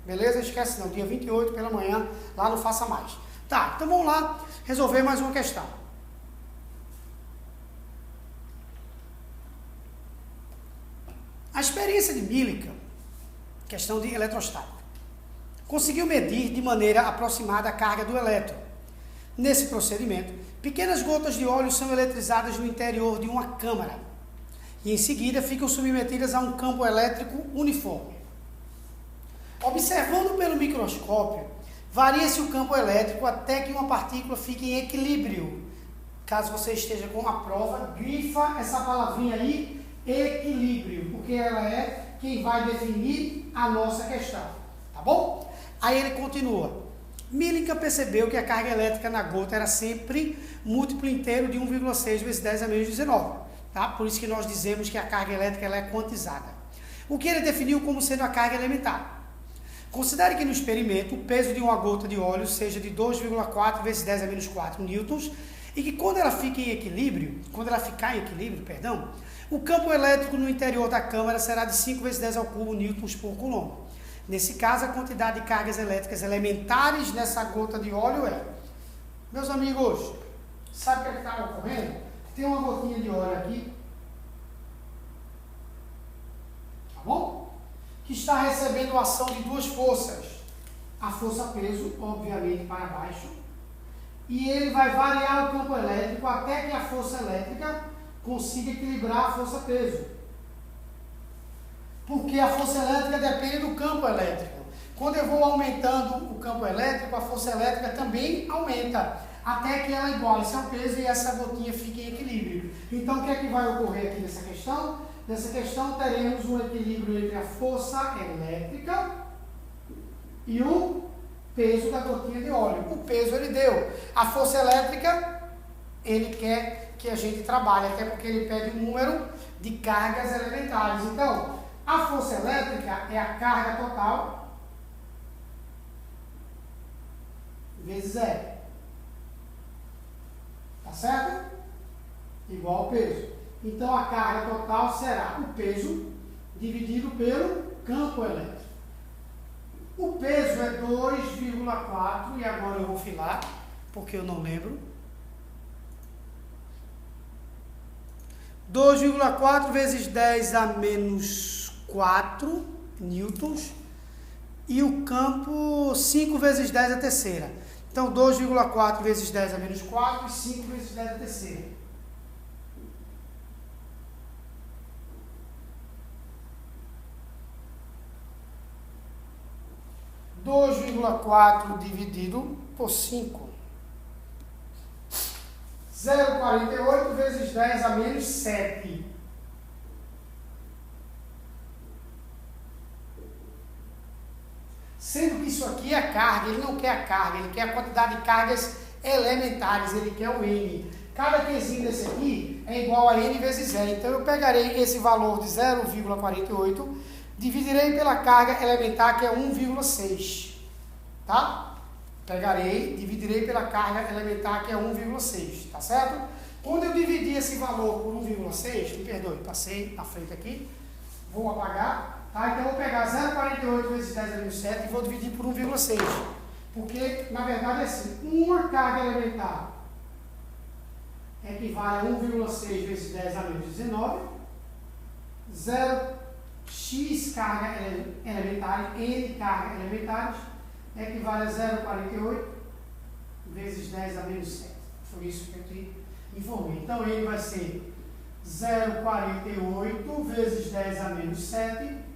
Beleza? Esquece não, dia 28 pela manhã, lá no Faça Mais. Tá, então vamos lá resolver mais uma questão. A experiência de Millikan, questão de eletrostática, conseguiu medir de maneira aproximada a carga do elétron. Nesse procedimento, pequenas gotas de óleo são eletrizadas no interior de uma câmara e, em seguida, ficam submetidas a um campo elétrico uniforme. Observando pelo microscópio, varia-se o campo elétrico até que uma partícula fique em equilíbrio. Caso você esteja com a prova, grifa essa palavrinha aí, equilíbrio, porque ela é quem vai definir a nossa questão, tá bom? Aí ele continua. Millikan percebeu que a carga elétrica na gota era sempre múltiplo inteiro de 1,6 vezes 10 a menos 19. Tá? Por isso que nós dizemos que a carga elétrica ela é quantizada. O que ele definiu como sendo a carga elementar. Considere que no experimento o peso de uma gota de óleo seja de 2,4 vezes 10 a menos 4 newtons e que quando ela ficar em equilíbrio, o campo elétrico no interior da câmara será de 5 vezes 10 ao cubo newtons por coulomb. Nesse caso, a quantidade de cargas elétricas elementares nessa gota de óleo é... Meus amigos, sabe o que está ocorrendo? Tem uma gotinha de óleo aqui, tá bom? Que está recebendo a ação de duas forças. A força peso, obviamente, para baixo. E ele vai variar o campo elétrico até que a força elétrica consiga equilibrar a força peso. Porque a força elétrica depende do campo elétrico. Quando eu vou aumentando o campo elétrico, a força elétrica também aumenta, até que ela iguale-se ao peso e essa gotinha fique em equilíbrio. Então, o que é que vai ocorrer aqui nessa questão? Nessa questão, teremos um equilíbrio entre a força elétrica e o peso da gotinha de óleo. O peso ele deu. A força elétrica, ele quer que a gente trabalhe, até porque ele pede um número de cargas elementares. Então, a força elétrica é a carga total vezes E. Tá certo? Igual ao peso. Então, a carga total será o peso dividido pelo campo elétrico. O peso é 2,4, e agora eu vou filar, porque eu não lembro. 2,4 vezes 10 a menos 4 newtons e o campo 5 vezes 10 a terceira. Então, 2,4 vezes 10 a menos 4 e 5 vezes 10 a terceira. (2,4) 2,4 dividido por 5. 0,48 vezes 10 a menos 7. Sendo que isso aqui é a carga, ele não quer a carga, ele quer a quantidade de cargas elementares, ele quer o N. Cada Qzinho desse aqui é igual a N vezes E. Então eu pegarei esse valor de 0,48, dividirei pela carga elementar, que é 1,6. Tá? Pegarei, dividirei pela carga elementar, que é 1,6. Tá certo? Quando eu dividir esse valor por 1,6, me perdoe, passei na frente aqui, vou apagar. Tá, então eu vou pegar 0,48 vezes 10 a menos 7 e vou dividir por 1,6. Porque, na verdade, é assim, uma carga elementar equivale a 1,6 vezes 10 a menos 19. 0x carga elementares, n carga elementares, equivale a 0,48 vezes 10 a menos 7. Foi isso que eu te informei. Então, ele vai ser 0,48 vezes 10 a menos 7,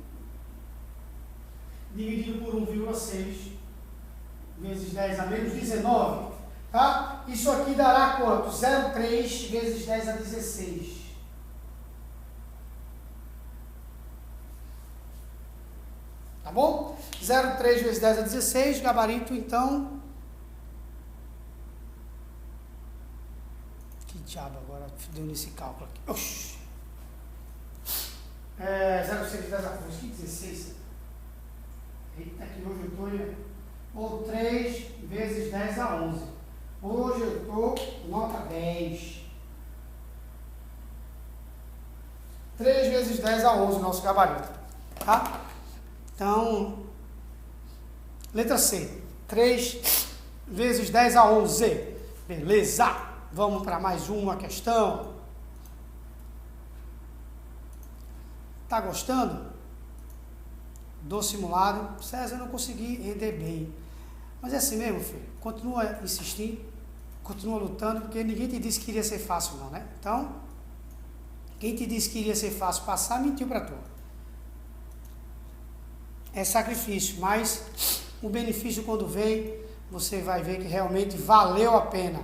dividido por 1,6 vezes 10 a menos 19. Tá? Isso aqui dará quanto? 0,3 vezes 10 a 16. Tá bom? 0,3 vezes 10 a 16, gabarito, então... Que diabo agora deu nesse cálculo aqui? Oxi! 0,6 vezes 10 a 11, que 16? Eita, que hoje eu estou... Ou 3 vezes 10 a 11. Hoje eu estou nota 10. 3 vezes 10 a 11, nosso gabarito. Tá? Então, letra C. 3 vezes 10 a 11. Beleza. Vamos para mais uma questão. Tá gostando? do simulado. César, eu não consegui render bem. Mas é assim mesmo, filho. Continua insistindo, continua lutando, porque ninguém te disse que iria ser fácil, não, né? Então, quem te disse que iria ser fácil passar, mentiu para tu. É sacrifício, mas o benefício quando vem, você vai ver que realmente valeu a pena.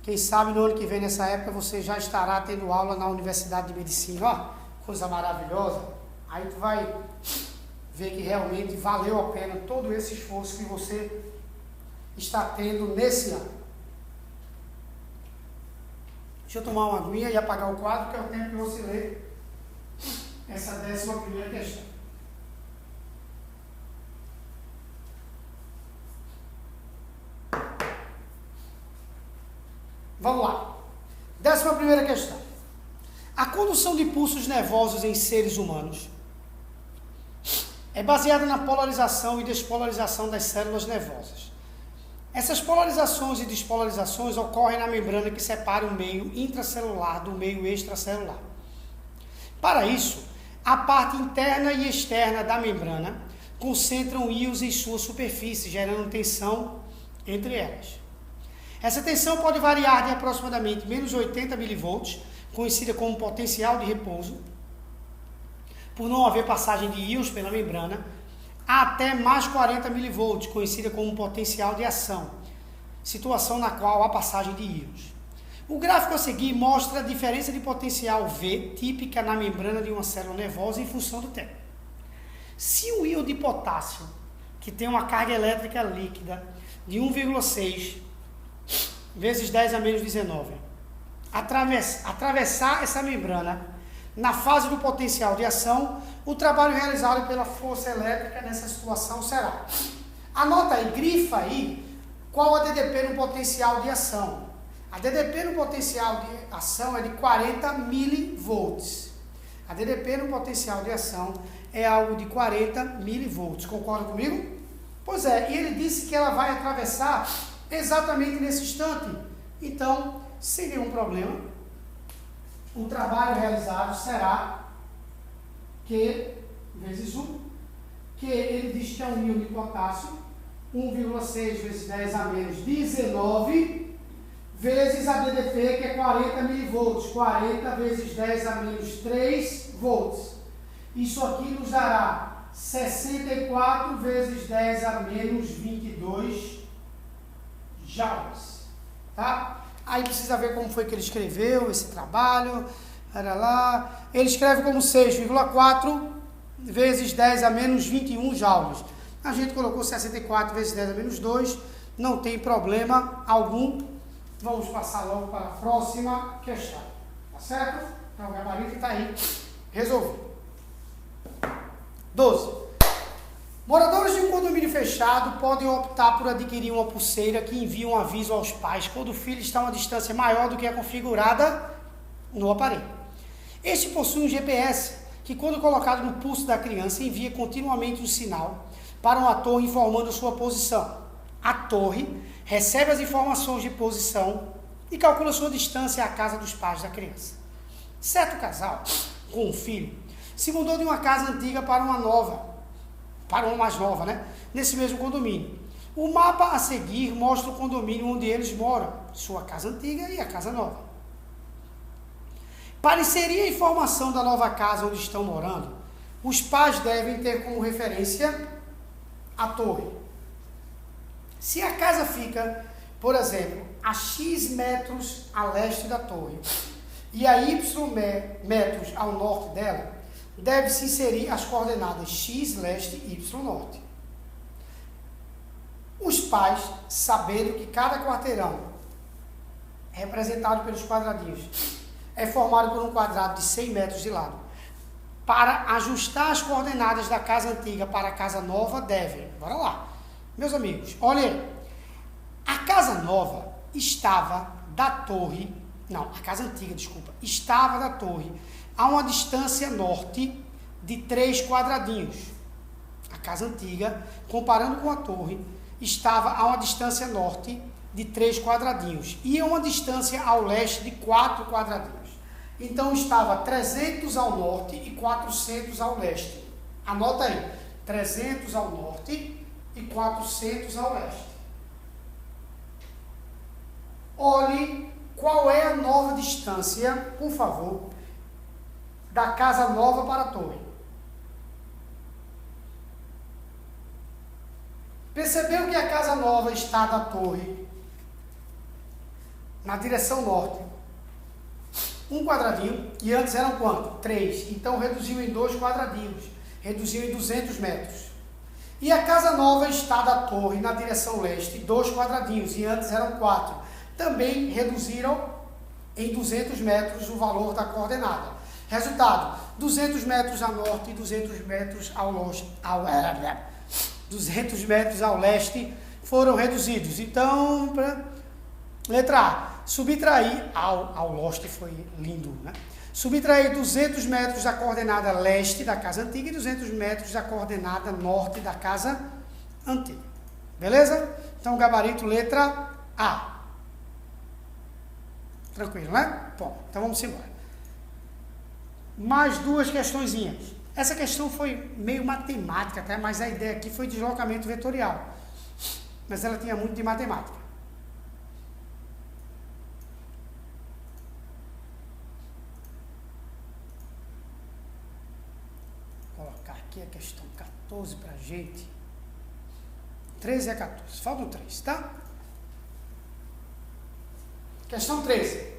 Quem sabe no ano que vem, nessa época, você já estará tendo aula na Universidade de Medicina. Ó, coisa maravilhosa. Aí tu vai ver que realmente valeu a pena todo esse esforço que você está tendo nesse ano. Deixa eu tomar uma aguinha e apagar o quadro, que é o tempo que você lê essa 11ª questão. Vamos lá. 11ª questão. A condução de pulsos nervosos em seres humanos é baseada na polarização e despolarização das células nervosas. Essas polarizações e despolarizações ocorrem na membrana que separa o meio intracelular do meio extracelular. Para isso, a parte interna e externa da membrana concentram íons em sua superfície, gerando tensão entre elas. Essa tensão pode variar de aproximadamente menos 80 mV, conhecida como potencial de repouso, por não haver passagem de íons pela membrana, até mais 40 mV, conhecida como potencial de ação, situação na qual há passagem de íons. O gráfico a seguir mostra a diferença de potencial V, típica na membrana de uma célula nervosa, em função do tempo. Se o íon de potássio, que tem uma carga elétrica líquida de 1,6 vezes 10 a menos 19, atravessar essa membrana na fase do potencial de ação, o trabalho realizado pela força elétrica nessa situação será. Anota aí, grifa aí, qual a DDP no potencial de ação. A DDP no potencial de ação é de 40 mV. A DDP no potencial de ação é algo de 40 mV. Concorda comigo? Pois é, e ele disse que ela vai atravessar exatamente nesse instante. Então, sem nenhum problema, o trabalho realizado será Q vezes 1, que ele diz que é um íon de potássio, 1,6 vezes 10 a menos 19, vezes a DDP, que é 40 mV, 40 vezes 10 a menos 3 volts. Isso aqui nos dará 64 vezes 10 a menos 22 joules, tá? Aí precisa ver como foi que ele escreveu esse trabalho. Era lá. Ele escreve como 6,4 vezes 10 a menos 21 joules. A gente colocou 64 vezes 10 a menos 2. Não tem problema algum. Vamos passar logo para a próxima questão. Tá certo? Então o gabarito está aí. Resolvido. 12. Moradores de um condomínio fechado podem optar por adquirir uma pulseira que envia um aviso aos pais quando o filho está a uma distância maior do que a configurada no aparelho. Este possui um GPS que, quando colocado no pulso da criança, envia continuamente um sinal para uma torre informando sua posição. A torre recebe as informações de posição e calcula sua distância à casa dos pais da criança. Certo casal, com um filho, se mudou de uma casa antiga para uma mais nova, né? Nesse mesmo condomínio. O mapa a seguir mostra o condomínio onde eles moram, sua casa antiga e a casa nova. Para inserir a informação da nova casa onde estão morando, os pais devem ter como referência a torre. Se a casa fica, por exemplo, a X metros a leste da torre e a Y metros ao norte dela, deve-se inserir as coordenadas X leste e Y norte. Os pais, sabendo que cada quarteirão, representado pelos quadradinhos, é formado por um quadrado de 100 metros de lado, para ajustar as coordenadas da casa antiga para a casa nova, devem. Bora lá. Meus amigos, olha aí. A casa nova estava da torre, não, a casa antiga, desculpa, estava da torre a uma distância norte de 3 quadradinhos. A casa antiga, comparando com a torre, estava a uma distância norte de 3 quadradinhos e a uma distância ao leste de 4 quadradinhos. Então estava 300 ao norte e 400 ao leste. Anota aí. 300 ao norte e 400 ao leste. Olhe qual é a nova distância, por favor, da casa nova para a torre. Percebeu que a casa nova está da torre na direção norte. Um quadradinho, e antes eram quanto? 3. Então reduziu em 2 quadradinhos. Reduziu em 200 metros. E a casa nova está da torre na direção leste, 2 quadradinhos, e antes eram 4. Também reduziram em 200 metros o valor da coordenada. Resultado, 200 metros a norte e 200 metros ao leste, 200 metros ao leste foram reduzidos. Então, letra A, subtrair, ao leste foi lindo, né? Subtrair 200 metros da coordenada leste da casa antiga e 200 metros da coordenada norte da casa antiga. Beleza? Então, gabarito, letra A. Tranquilo, né? Bom, então vamos embora. Mais 2 questõezinhas. Essa questão foi meio matemática, até, mas a ideia aqui foi deslocamento vetorial. Mas ela tinha muito de matemática. Vou colocar aqui a questão 14 para a gente. 13 a 14. Faltam 3, tá? Questão 13.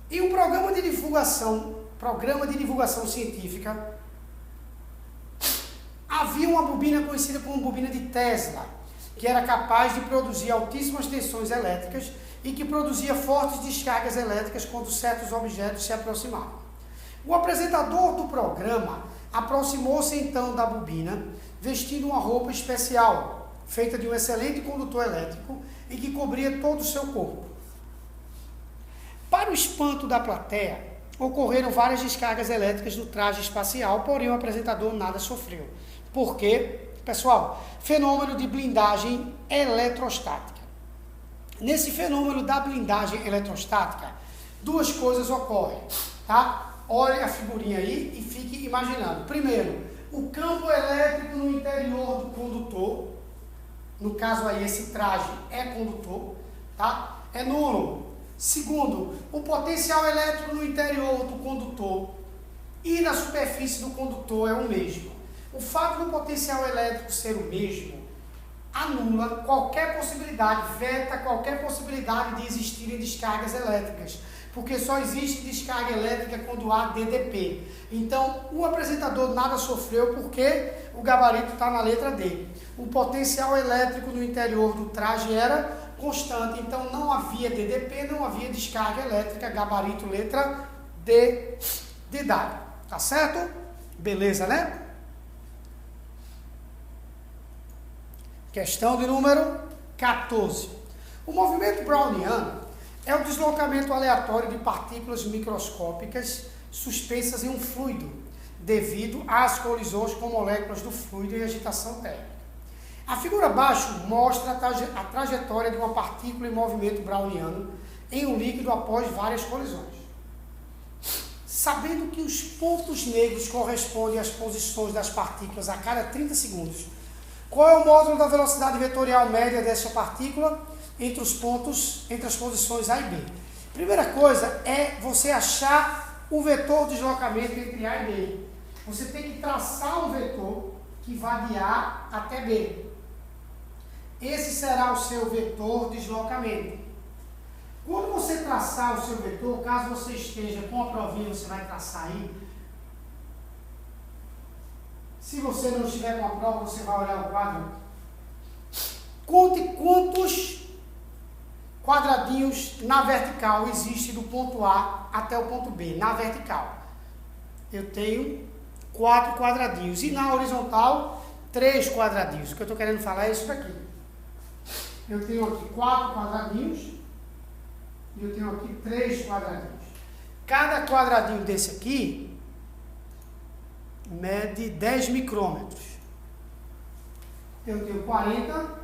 Em um programa de divulgação científica, havia uma bobina conhecida como bobina de Tesla, que era capaz de produzir altíssimas tensões elétricas e que produzia fortes descargas elétricas quando certos objetos se aproximavam. O apresentador do programa aproximou-se então da bobina, vestindo uma roupa especial, feita de um excelente condutor elétrico e que cobria todo o seu corpo. Para o espanto da plateia, ocorreram várias descargas elétricas no traje espacial, porém o apresentador nada sofreu. Por quê? Pessoal, fenômeno de blindagem eletrostática. Nesse fenômeno da blindagem eletrostática, 2 coisas ocorrem, tá? Olhe a figurinha aí e fique imaginando. Primeiro, o campo elétrico no interior do condutor, no caso aí esse traje é condutor, tá? É nulo. Segundo, o potencial elétrico no interior do condutor e na superfície do condutor é o mesmo. O fato do potencial elétrico ser o mesmo anula qualquer possibilidade, veta qualquer possibilidade de existirem descargas elétricas, porque só existe descarga elétrica quando há DDP. Então, o apresentador nada sofreu porque o gabarito está na letra D. O potencial elétrico no interior do traje era constante, então não havia DDP, não havia descarga elétrica, gabarito letra D de dado. Tá certo? Beleza, né? Questão de número 14. O movimento browniano é o deslocamento aleatório de partículas microscópicas suspensas em um fluido, devido às colisões com moléculas do fluido em agitação térmica. A figura abaixo mostra a trajetória de uma partícula em movimento browniano em um líquido após várias colisões. Sabendo que os pontos negros correspondem às posições das partículas a cada 30 segundos, qual é o módulo da velocidade vetorial média dessa partícula entre as posições A e B? Primeira coisa é você achar o vetor de deslocamento entre A e B. Você tem que traçar um vetor que vá de A até B. Esse será o seu vetor de deslocamento. Quando você traçar o seu vetor, caso você esteja com a provinha, você vai traçar aí. Se você não estiver com a prova, você vai olhar o quadro. Conte quantos quadradinhos na vertical existe do ponto A até o ponto B, na vertical. Eu tenho 4 quadradinhos. E na horizontal, 3 quadradinhos. O que eu estou querendo falar é isso daqui. Eu tenho aqui 4 quadradinhos e eu tenho aqui 3 quadradinhos. Cada quadradinho desse aqui mede 10 micrômetros. Eu tenho 40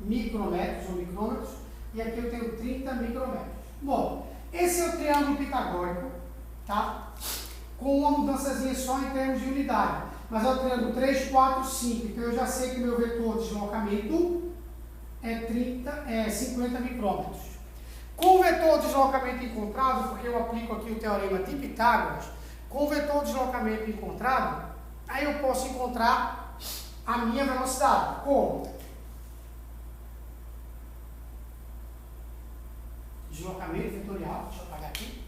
micrômetros ou micrômetros e aqui eu tenho 30 micrômetros. Bom, esse é o triângulo pitagórico, tá? Com uma mudançazinha só em termos de unidade. mas é o triângulo 3, 4, 5. Então eu já sei que o meu vetor de deslocamento é 50 micrômetros. Com o vetor de deslocamento encontrado, porque eu aplico aqui o teorema de Pitágoras, com o vetor de deslocamento encontrado, aí eu posso encontrar a minha velocidade. Como? Deslocamento vetorial, deixa eu apagar aqui.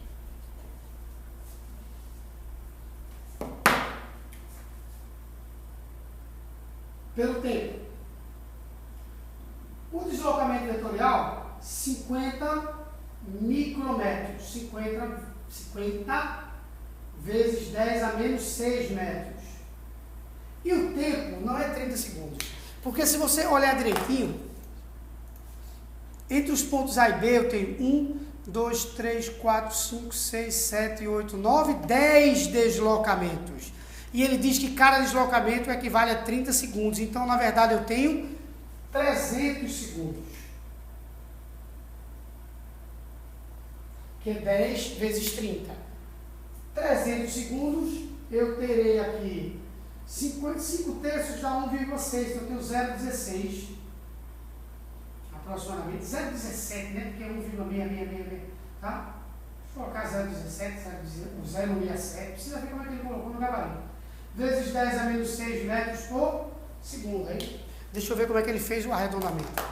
Pelo tempo. O deslocamento vetorial, 50 micrômetros. 50 vezes 10 a menos 6 metros. E o tempo não é 30 segundos. Porque se você olhar direitinho, entre os pontos A e B eu tenho 1, 2, 3, 4, 5, 6, 7, 8, 9, 10 deslocamentos. E ele diz que cada deslocamento equivale a 30 segundos. Então, na verdade, eu tenho 300 segundos. Que é 10 vezes 30. 300 segundos, eu terei aqui 55 terços dá 1,6. Então, eu tenho 0,16. Aproximadamente. 0,17, né? Porque é 1,666. Tá? Vou colocar 0,17, 0,67. Precisa ver como é que ele colocou no gabarito. Vezes 10 a menos 6 metros por segundo. Aí, deixa eu ver como é que ele fez o arredondamento.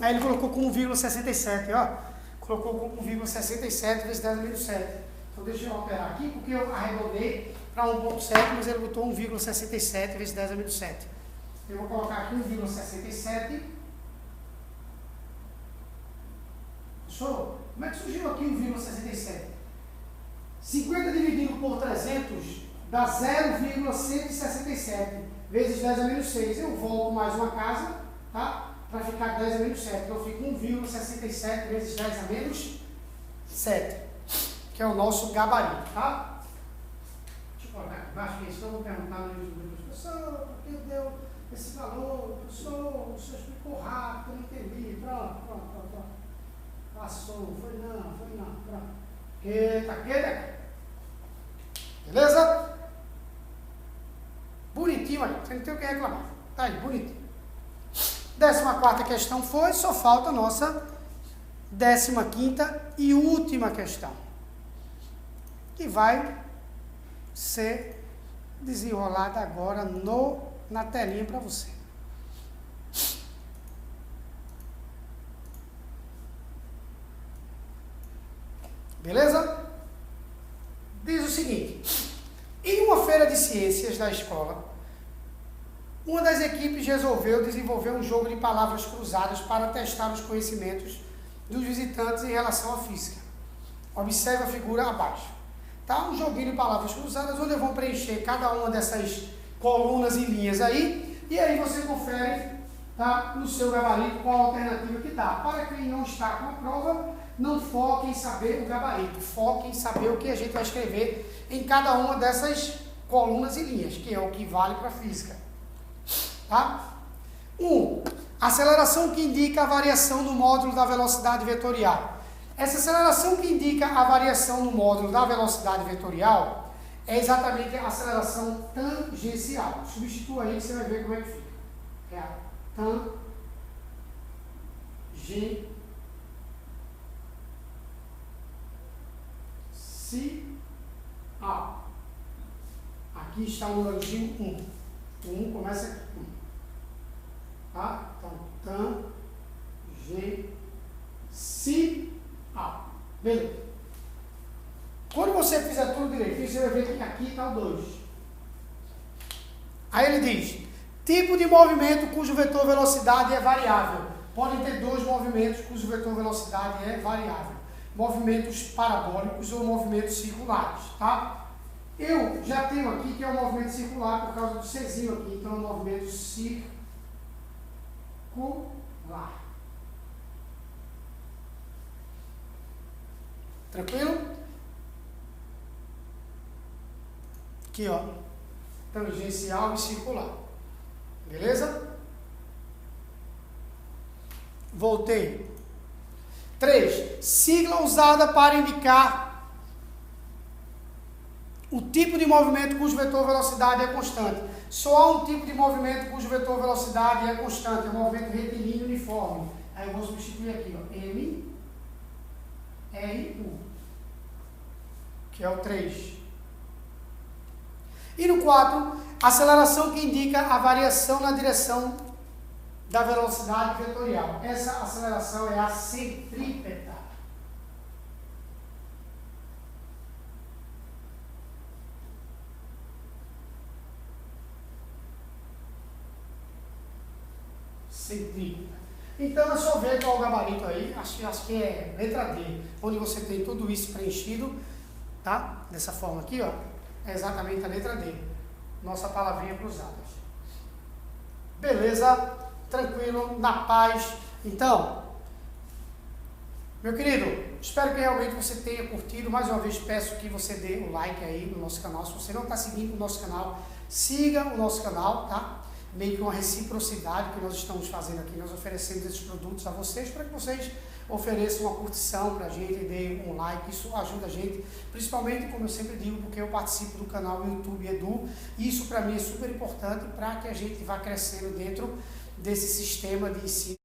Aí ele colocou com 1,67, ó. Colocou com 1,67 vezes 10 a menos 7. Então deixa eu alterar aqui, porque eu arredondei para 1,7, mas ele botou 1,67 vezes 10 a menos 7. Eu vou colocar aqui 1,67. Como é que surgiu aqui 1,67? 50 dividido por 300 dá 0,167 vezes 10 a menos 6. Eu volto mais uma casa, tá? Para ficar 10 a menos 7. Então eu fico 1,67 vezes 10 a menos 7, que é o nosso gabarito, tá? Deixa eu colocar aqui embaixo, que eu vou perguntar no livro do professor, por que deu esse valor? Professor, o senhor explicou rápido, eu não entendi. Pronto. Passou, foi não, pronto. Beleza? Bonitinho aí, você não tem o que reclamar. Tá aí, bonitinho. 14ª questão foi, só falta a nossa 15ª e última questão, que vai ser desenrolada agora na telinha para você. Beleza? Diz o seguinte: em uma feira de ciências da escola, uma das equipes resolveu desenvolver um jogo de palavras cruzadas para testar os conhecimentos dos visitantes em relação à física. Observe a figura abaixo. Tá? Um joguinho de palavras cruzadas, onde eu vou preencher cada uma dessas colunas e linhas aí, e aí você confere, tá, no seu gabarito qual a alternativa que dá. Para quem não está com a prova, não foque em saber o gabarito, foque em saber o que a gente vai escrever em cada uma dessas colunas e linhas, que é o que vale para a física. Tá? 1. Aceleração que indica a variação do módulo da velocidade vetorial. Essa aceleração que indica a variação no módulo da velocidade vetorial é exatamente a aceleração tangencial. Substitua aí que você vai ver como é que fica. É a tangencial. Aqui está o númerozinho 1. O 1 começa aqui. Tá? Então, tangencial. Beleza. Quando você fizer tudo direitinho, você vai ver que aqui está o 2. Aí ele diz: tipo de movimento cujo vetor velocidade é variável. Podem ter dois movimentos cujo vetor velocidade é variável. Movimentos parabólicos ou movimentos circulares. Tá? Eu já tenho aqui que é um movimento circular por causa do Czinho aqui. Então é um movimento circular. Tranquilo? Aqui, ó. Tangencial e circular. Beleza? Voltei. 3. Sigla usada para indicar o tipo de movimento cujo vetor velocidade é constante. Só há um tipo de movimento cujo vetor velocidade é constante, é o movimento retilíneo uniforme. Aí eu vou substituir aqui, ó, M, R, U, que é o 3. E no 4, aceleração que indica a variação na direção da velocidade vetorial. Essa aceleração é a centrípeta. Centrípeta. Então é só ver qual é o gabarito aí, acho que é letra D, onde você tem tudo isso preenchido, tá? Dessa forma aqui, ó, é exatamente a letra D, nossa palavrinha cruzada. Beleza? Tranquilo, na paz. Então, meu querido, espero que realmente você tenha curtido. Mais uma vez peço que você dê o like aí no nosso canal. Se você não está seguindo o nosso canal, siga o nosso canal, tá? Meio que uma reciprocidade que nós estamos fazendo aqui. Nós oferecemos esses produtos a vocês para que vocês ofereçam uma curtição para a gente, dê um like. Isso ajuda a gente, principalmente, como eu sempre digo, porque eu participo do canal YouTube Edu. Isso para mim é super importante para que a gente vá crescendo dentro desse sistema de ensino.